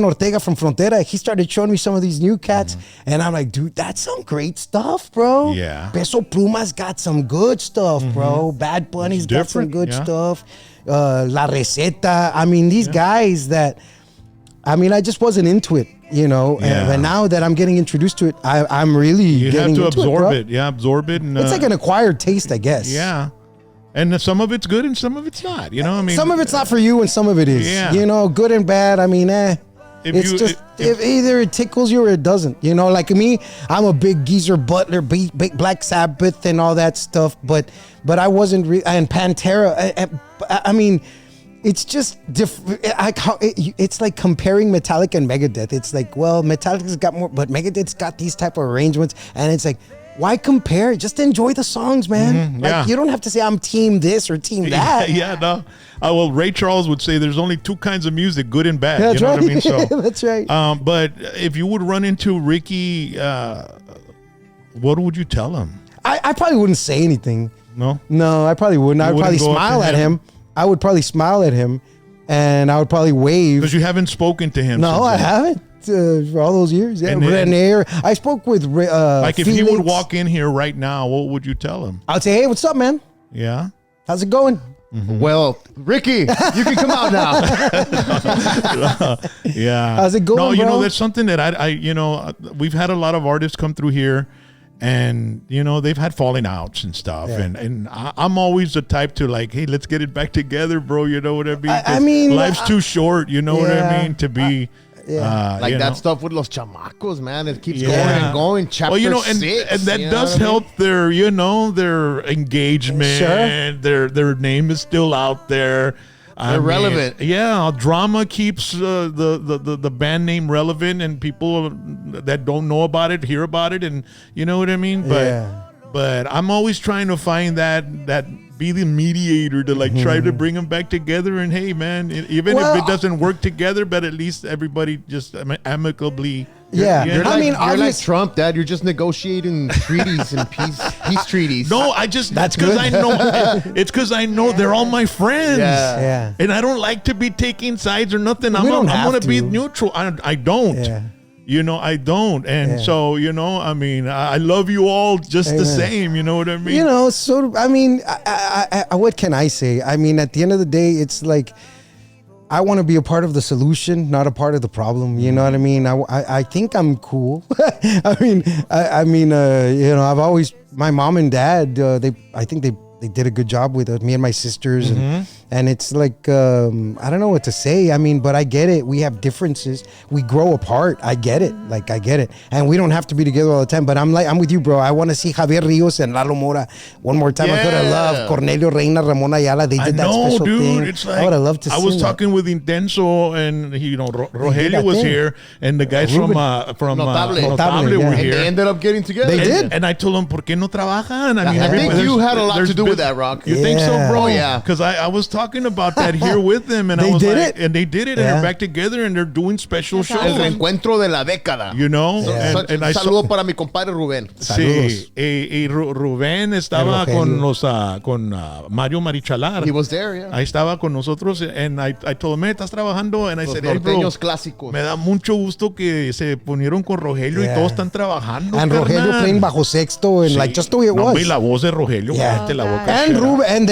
Ortega from Frontera, he started showing me some of these new cats, and I'm like, dude, that's some great stuff, bro. Yeah. Peso Pluma's got some good stuff, bro. Bad Bunny's got some good stuff. La Receta. I mean, these guys that, I just wasn't into it. And now that I'm getting introduced to it, I'm really getting into it. You have to absorb it. Yeah, absorb it. And, it's like an acquired taste, I guess. Yeah. And some of it's good and some of it's not. Some of it's not for you and some of it is. Yeah. Good and bad. If either it tickles you or it doesn't. Like me, I'm a big Geezer Butler, big Black Sabbath and all that stuff. But I wasn't and Pantera. It's just different. It's like comparing Metallica and Megadeth. It's like, well, Metallica's got more, but Megadeth's got these type of arrangements, and it's like, why compare? Just enjoy the songs, man. yeah. You don't have to say I'm team this or team that. Yeah, no. Well, Ray Charles would say there's only two kinds of music, good and bad. That's you know right. what I mean? So, That's right. But if you would run into Ricky, what would you tell him? I probably wouldn't say anything. No? No, I probably wouldn't. I would probably wouldn't go up to smile at him. I would probably smile at him, and I would probably wave. Because you haven't spoken to him. No, since I then. haven't. For all those years. Yeah, And then- Renee. I spoke with Like if he would Felix. walk in here right now, what would you tell him? I'd say, hey, what's up, man? Yeah? How's it going? Well, Ricky, you can come out now. Yeah. How's it going, No, you know, bro? that's something that we've had a lot of artists come through here and, they've had falling outs and stuff. Yeah. And I'm always the type to like, hey, let's get it back together, bro. You know what I mean? I 'Cause mean, life's too short. You know what I Yeah. mean? To be, Like you that know. stuff with Los Chamacos, man. It keeps Yeah. going and going. Chapter Well, and 6. that you know does what I mean? help their engagement. Sure. Their name is still out there. They're relevant. Yeah, drama keeps the band name relevant, and people that don't know about it hear about it, and you know what I mean. But I'm always trying to find that be the mediator to like try to bring them back together. And hey, man, even if it doesn't work together, but at least everybody just amicably. Yeah. You're I like, mean, you're like obvious- Trump, Dad. You're just negotiating treaties and peace treaties. No, I just That's because good. I know it's because I know they're all my friends. Yeah. And I don't like to be taking sides or nothing. I'm don't going have to be to. neutral. I don't. Yeah. I don't. And Yeah. so, I mean, I love you all just the Amen. same. You know what I mean? I mean, what can I say? I mean, at the end of the day, it's like, I want to be a part of the solution, not a part of the problem. You know what I mean? I think I'm cool. I mean, I've always, my mom and dad, I think they did a good job with me and my sisters, and it's like, I don't know what to say. I mean, but I get it. We have differences. We grow apart. I get it. Like, I get it. And we don't have to be together all the time. But I'm with you, bro. I want to see Javier Rios and Lalo Mora one more time. I could have loved Cornelio Reina, Ramon Ayala. They did that special thing. It's like I would have loved to see I was that. talking with Intenso, and Rogelio that was thing. here, and the guys from Notable. Notable yeah. were And here. they ended up getting together. They did. And I told him, ¿por qué no trabajan? I mean, I think there's- you had a lot there's to do with bus- that, Rock. You think so, Yeah. bro? Oh, yeah. Because I was talking about that here with them, and I They was did like, it? and they did it, and Yeah. they're back together, and they're doing special El shows. reencuentro de la década. You know, Yeah. and I Saludo saw. para mi compadre Rubén. Sí, y Rubén estaba Rogelio. con Mario Marichalar. He was there, yeah. Ahí estaba con nosotros, and I told him, ¿estás trabajando? And I Los said, hey, bro, norteños clásicos. me da mucho gusto que se ponieron con Rogelio Yeah. y todos están trabajando. And Rogelio carnal. playing bajo sexto and Sí. like just the way it No, was. y la voz de Rogelio, Yeah. cállate la Oh, boca. God. And shut up. Ruben and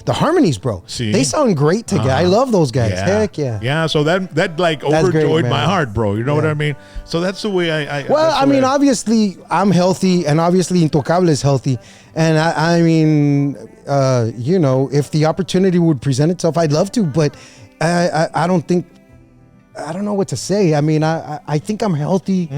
the harmonies, bro. Sí. They sound great together. I love those guys. Heck yeah. Yeah, so that like That's great, overjoyed man. my heart, bro. You know what Yeah. I mean? So that's the way I Well, that's I the mean, way obviously, I'm healthy, and obviously, Intocable is healthy. And I mean, if the opportunity would present itself, I'd love to, but I don't think, I don't know what to say. I mean, I think I'm healthy.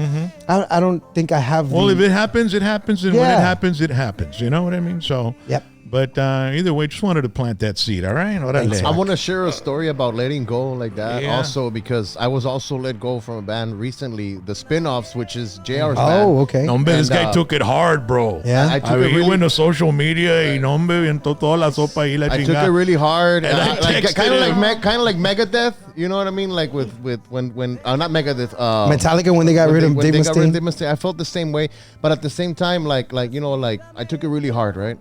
I don't think I have. Well, if it happens, it happens, and when Yeah. it happens, it happens. You know what I mean? So, Yep. But either way, just wanted to plant that seed. All right, Thanks, I want to share a story about letting go like that Yeah. also, because I was also let go from a band recently, the spin-offs, which is JR's band. Oh, okay. No, hombre, this And, guy took it hard, bro. Yeah. I took I mean, it he really, went to social media y no, hombre, aventó toda la sopa y la I took chingada. it really hard. And I Like texted kind of him. like Megadeth, you know what I mean? Like with when not Megadeth, Metallica when they got rid of when Dave they got rid of Mustaine. Dave Mustaine, I felt the same way, but at the same time, like I took it really hard, right?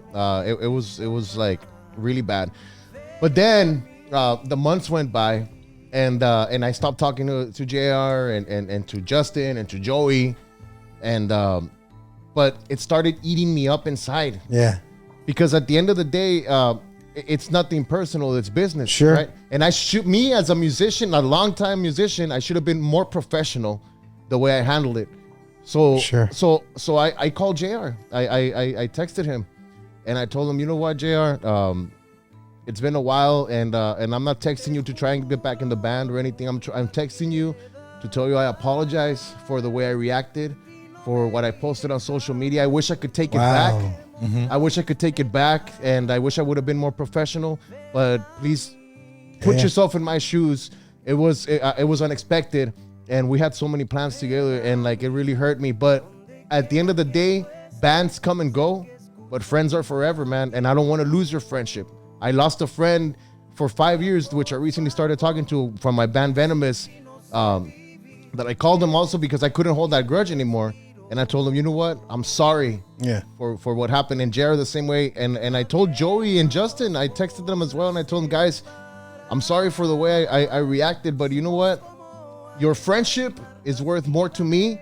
It was like really bad, but then the months went by, and I stopped talking to JR and to Justin and to Joey, and but it started eating me up inside. Yeah. Because at the end of the day, it's nothing personal, it's business. Sure. Right? And me as a musician, a longtime musician, I should have been more professional the way I handled it. So Sure. so I called JR. I texted him and I told him, you know what, JR, it's been a while, and I'm not texting you to try and get back in the band or anything. I'm texting you to tell you I apologize for the way I reacted, for what I posted on social media. I wish I could take it back. I wish I could take it back, and I wish I would have been more professional. But please put Yeah. yourself in my shoes. It was unexpected, and we had so many plans together, and like it really hurt me. But at the end of the day, bands come and go, but friends are forever, man. And I don't want to lose your friendship. I lost a friend for 5 years, which I recently started talking to from my band Venomous, that I called him also because I couldn't hold that grudge anymore. And I told him, you know what? I'm sorry for what happened. And JR the same way. And I told Joey and Justin, I texted them as well. And I told them, guys, I'm sorry for the way I reacted. But you know what? Your friendship is worth more to me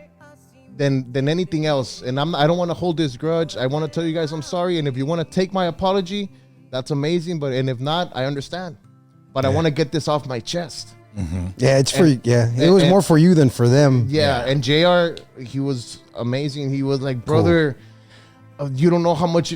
than anything else. And I don't want to hold this grudge. I want to tell you guys I'm sorry. And if you want to take my apology, that's amazing. And if not, I understand. But I want to get this off my chest. Mm-hmm. Yeah, it's for it was more for you than for them. Yeah, and JR, he was amazing. He was like, brother, you don't know how much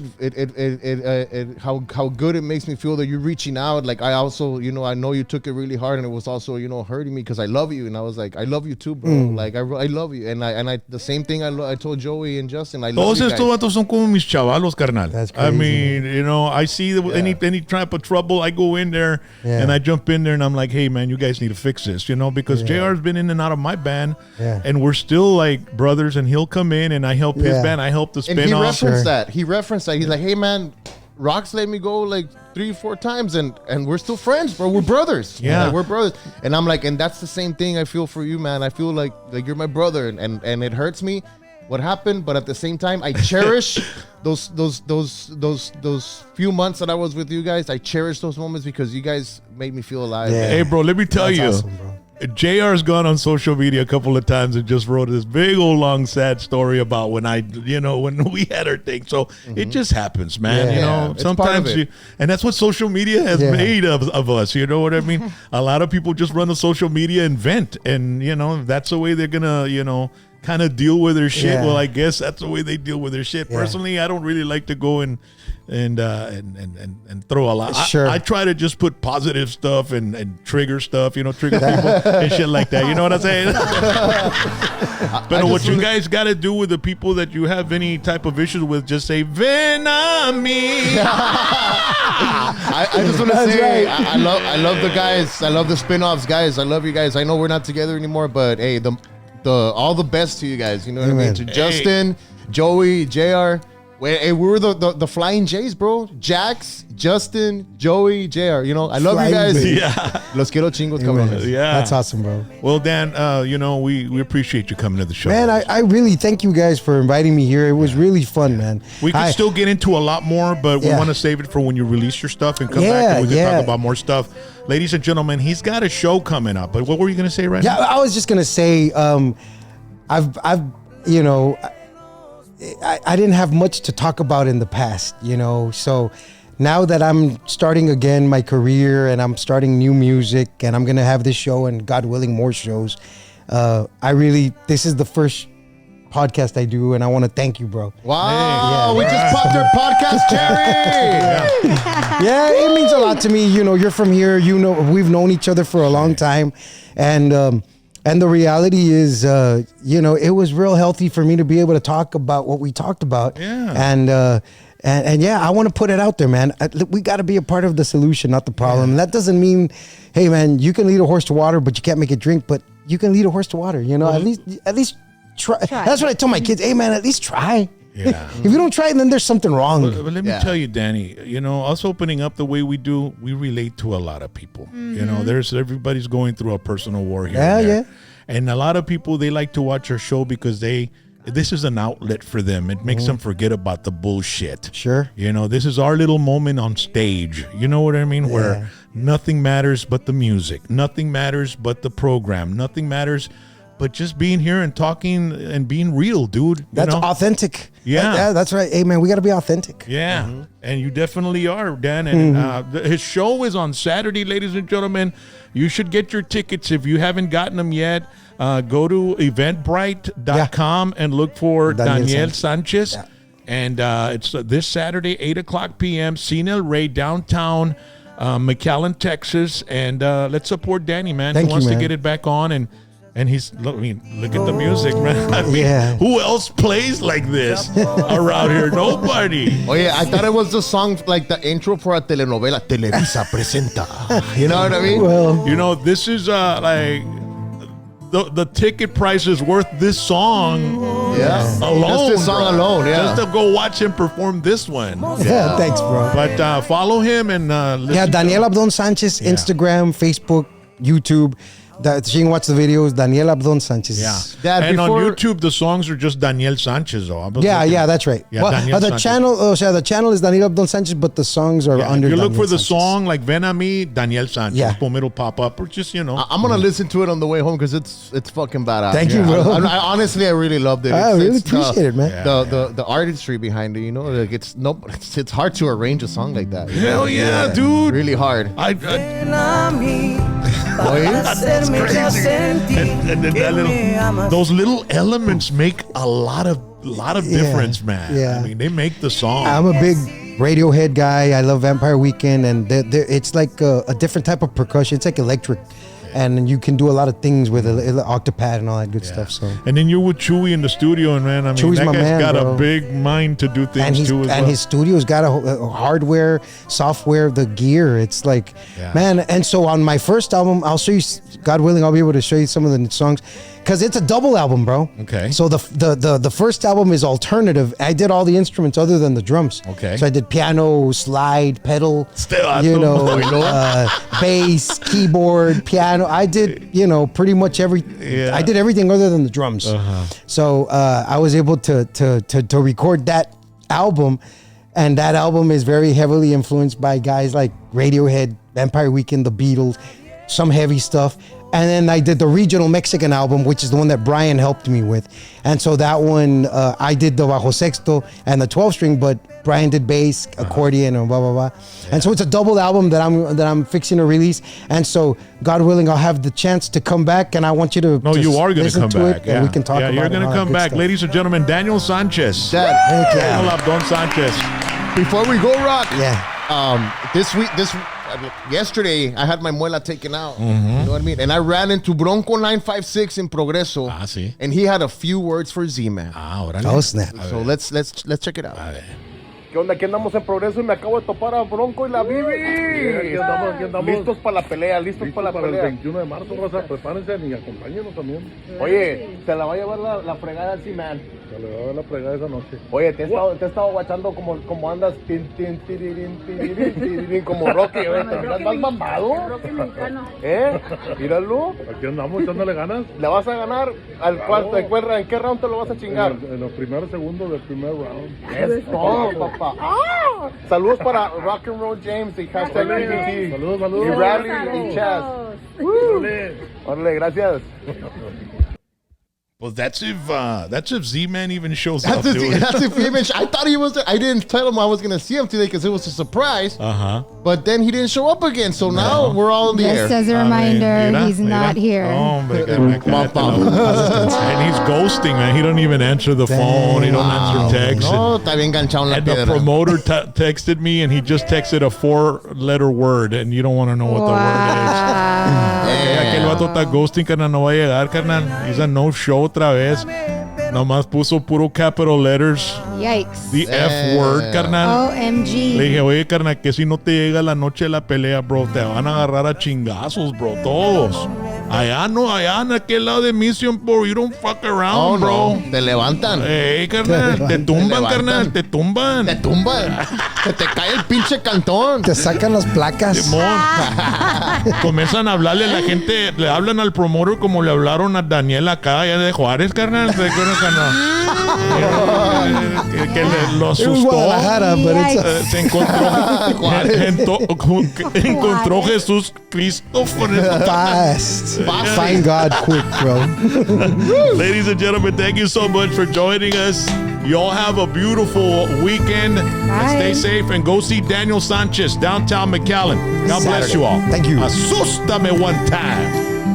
how good it makes me feel that you're reaching out. Like I also, I know you took it really hard, and it was also, hurting me because I love you. And I was like, I love you too, bro. Like I love you. And I the same thing I told Joey and Justin. I love you guys. Todos estos vatos son como mis chavalos, carnal. That's crazy. I mean, I see any type of trouble, I go in there and I jump in there and I'm like, hey man, you guys need to fix this, because JR's been in and out of my band and we're still like brothers, and he'll come in and I help his band, I help the spin and off. He referenced that. He's like, hey man, Rox let me go like 3-4 times and we're still friends, bro. We're brothers. Yeah. Like, we're brothers. And I'm like, and that's the same thing I feel for you, man. I feel like you're my brother, and it hurts me what happened, but at the same time, I cherish those few months that I was with you guys. I cherish those moments because you guys made me feel alive. Yeah. Hey bro, let me tell you. Awesome, bro. JR's gone on social media a couple of times and just wrote this big old long sad story about when when we had our thing. So it just happens, man. It's Sometimes and that's what social media has made of us. You know what I mean? A lot of people just run the social media and vent, and that's the way they're gonna kind of deal with their shit. Well, I guess that's the way they deal with their shit. Personally, I don't really like to go and throw a lot. Sure. I try to just put positive stuff and trigger stuff, trigger people and shit like that. You know what I'm saying? But what you guys got to do with the people that you have any type of issues with, just say, ven a mí. I just want to say, I love the guys. I love the spin-offs, guys. I love you guys. I know we're not together anymore, but hey, all the best to you guys. You know what I mean? To Justin, Joey, JR. We were the Flying J's, bro. Jax, Justin, Joey, JR. I love Flying you guys. J's. Yeah. Los quiero chingos, cabrones. Yeah. That's awesome, bro. Well, Dan, we appreciate you coming to the show. Man, I really thank you guys for inviting me here. It was really fun, man. We can still get into a lot more, but we want to save it for when you release your stuff and come back and we can talk about more stuff. Ladies and gentlemen, he's got a show coming up. But what were you going to say right now? Yeah, I was just going to say, I didn't have much to talk about in the past, so now that I'm starting again my career and I'm starting new music and I'm going to have this show and God willing more shows, this is the first podcast I do and I want to thank you, bro. Wow, we just popped our podcast cherry. Yeah, it means a lot to me. You're from here, we've known each other for a long time, and the reality is, it was real healthy for me to be able to talk about what we talked about. Yeah. And I want to put it out there, man. We got to be a part of the solution, not the problem. And that doesn't mean, hey, man, you can lead a horse to water, but you can't make it drink. But you can lead a horse to water. At least try. That's what I tell my kids. Hey, man, at least try. Yeah. If you don't try it, then there's something wrong. But let me tell you, Danny, us opening up the way we do, we relate to a lot of people. Mm-hmm. Everybody's going through a personal war here. Yeah. And a lot of people, they like to watch our show because this is an outlet for them. It makes them forget about the bullshit. Sure. This is our little moment on stage. You know what I mean? Yeah. Where nothing matters but the music. Nothing matters but the program. Nothing matters but just being here and talking and being real, dude. That's authentic. Yeah. That's right. Hey, man, we got to be authentic. Yeah. Mm-hmm. And you definitely are, Dan. And his show is on Saturday, ladies and gentlemen. You should get your tickets if you haven't gotten them yet. Go to eventbrite.com and look for Daniel Sanchez. Yeah. And it's this Saturday, 8:00 p.m., Cine El Rey, downtown McAllen, Texas. And let's support Danny, man. He wants to get it back on. And he's, look at the music, man. Who else plays like this around here? Nobody. Oh, yeah, I thought it was the song, like the intro for a telenovela, Televisa Presenta. You know what I mean? Well, this is like the ticket price is worth this song Yeah. Alone, Just this song bro. alone, yeah. Just to go watch him perform this one. Yeah, thanks, bro. But follow him and listen. Yeah, to Daniel him. Abdon Sanchez, Yeah. Instagram, Facebook, YouTube. She can watch the videos. Daniel Abdon Sanchez. Yeah. Dad, and before- on YouTube, the songs are just Daniel Sanchez, though. I was Yeah, looking- yeah, that's right. Yeah, Well, Daniel the Sanchez. channel, the channel is Daniel Abdon Sanchez, but the songs are Yeah, under. you look Daniel for the Sanchez. song like Ven a mí, Daniel Sanchez. Yeah. Boom, it'll pop up, or just, I'm gonna listen to it on the way home because it's fucking badass. Thank you, bro. I honestly, I really loved it. I It's- really it's appreciate it, man. The artistry behind it, like it's hard to arrange a song like that. Hell yeah, dude. Really hard. Ven a mí Oye, para hacerme ya sentir and que that me amas. those little elements make a lot of difference, man. yeah. I mean, they make the song. I'm a big Radiohead guy. I love Vampire Weekend, and it's like a different type of percussion. It's like electric, and you can do a lot of things with an octopad and all that good stuff. So. And then you're with Chewy in the studio, and man, I mean, Chewy's that my guy's man, got bro. a big mind to do things And too as well. his studio's got a hardware, software, the gear. It's like, Yeah. man. And so on my first album, I'll show you, God willing, I'll be able to show you some of the songs, because it's a double album, bro. Okay. So the first album is alternative. I did all the instruments other than the drums. Okay. So I did piano, slide, pedal, Still, bass, keyboard, piano. I did, pretty much Yeah. I did everything other than the drums. So I was able to record that album, and that album is very heavily influenced by guys like Radiohead, Vampire Weekend, The Beatles, some heavy stuff. And then I did the regional Mexican album, which is the one that Brian helped me with. And so that one, I did the bajo sexto and the 12-string, but Brian did bass, accordion, and blah blah blah. And so it's a double album that I'm fixing to release. And so, God willing, I'll have the chance to come back, and I want you to No, you are going to listen come to back. it, and we can talk yeah, about you're it. going and to all that come good back. stuff. Ladies and gentlemen, Daniel Sanchez. Dad, Heck yeah. Daniel Abdon Sanchez. before we go, Rock. Yeah. Yesterday I had my muela taken out. You know what I mean? And I ran into Bronco 956 in Progreso. Ah, sí. And he had a few words for Z-Man. Ah, órale. Oh, snap. So let's check it out. ¿Qué onda? Aquí andamos en Progreso y me acabo de topar a Bronco y la Bibi. Aquí andamos. Listos para la pelea, listos para la pelea. El 21 de marzo, raza, prepárense y acompáñenos también. Oye, se la va a llevar la fregada al C-Man. Se le va a dar la fregada esa noche. Oye, te he estado guachando como andas, tirirín, como Rocky. ¿Estás mamado? Rocky mexicano. Míralo. Aquí andamos echándole ganas. ¿Le vas a ganar al cuarto? ¿En qué round te lo vas a chingar? En los primeros segundos del primer round. Es todo, papá. ¡Ah! Saludos para Rock and Roll James y hashtag PBT. Saludos. Y Rally y Chaz. Órale, gracias. Well, that's if Z-Man even shows up, dude. That's if he even. I thought he was there. I didn't tell him I was gonna see him today because it was a surprise. But then he didn't show up again. So now we're all in the air. Just as a reminder, he's not here. Oh my God. And he's ghosting, man. He don't even answer the phone. He don't answer texts. No, está bien enganchado en la And the piedra. promoter texted me, and he just texted a 4-letter word, and you don't want to know what the word is. Aquel vato está ghosting, carnal, no va a llegar, carnal. He's a no-show otra vez. Nomás puso puro capital letters. Yikes. The F word, carnal. OMG. Le dije, oye, carnal, que si no te llega la noche de la pelea, bro, te van a agarrar a chingazos, bro, todos. Allá en aquel lado de Mission, bro, you don't fuck around, bro. No, te levantan. Ey, carnal, te tumban, carnal, te tumban. Te tumban. Se te cae el pinche cantón. Te sacan las placas. Simón. Comienzan a hablarle a la gente, le hablan al promotor como le hablaron a Daniel acá, allá de Juárez, carnal. Que lo It was asustó. Guadalajara, but it's Se encontró Jesús Cristo con el fast. Find God quick, bro. Ladies and gentlemen, thank you so much for joining us. You all have a beautiful weekend. And stay safe and go see Daniel Sanchez, downtown McAllen. God bless you all. Thank you. Asústame one time.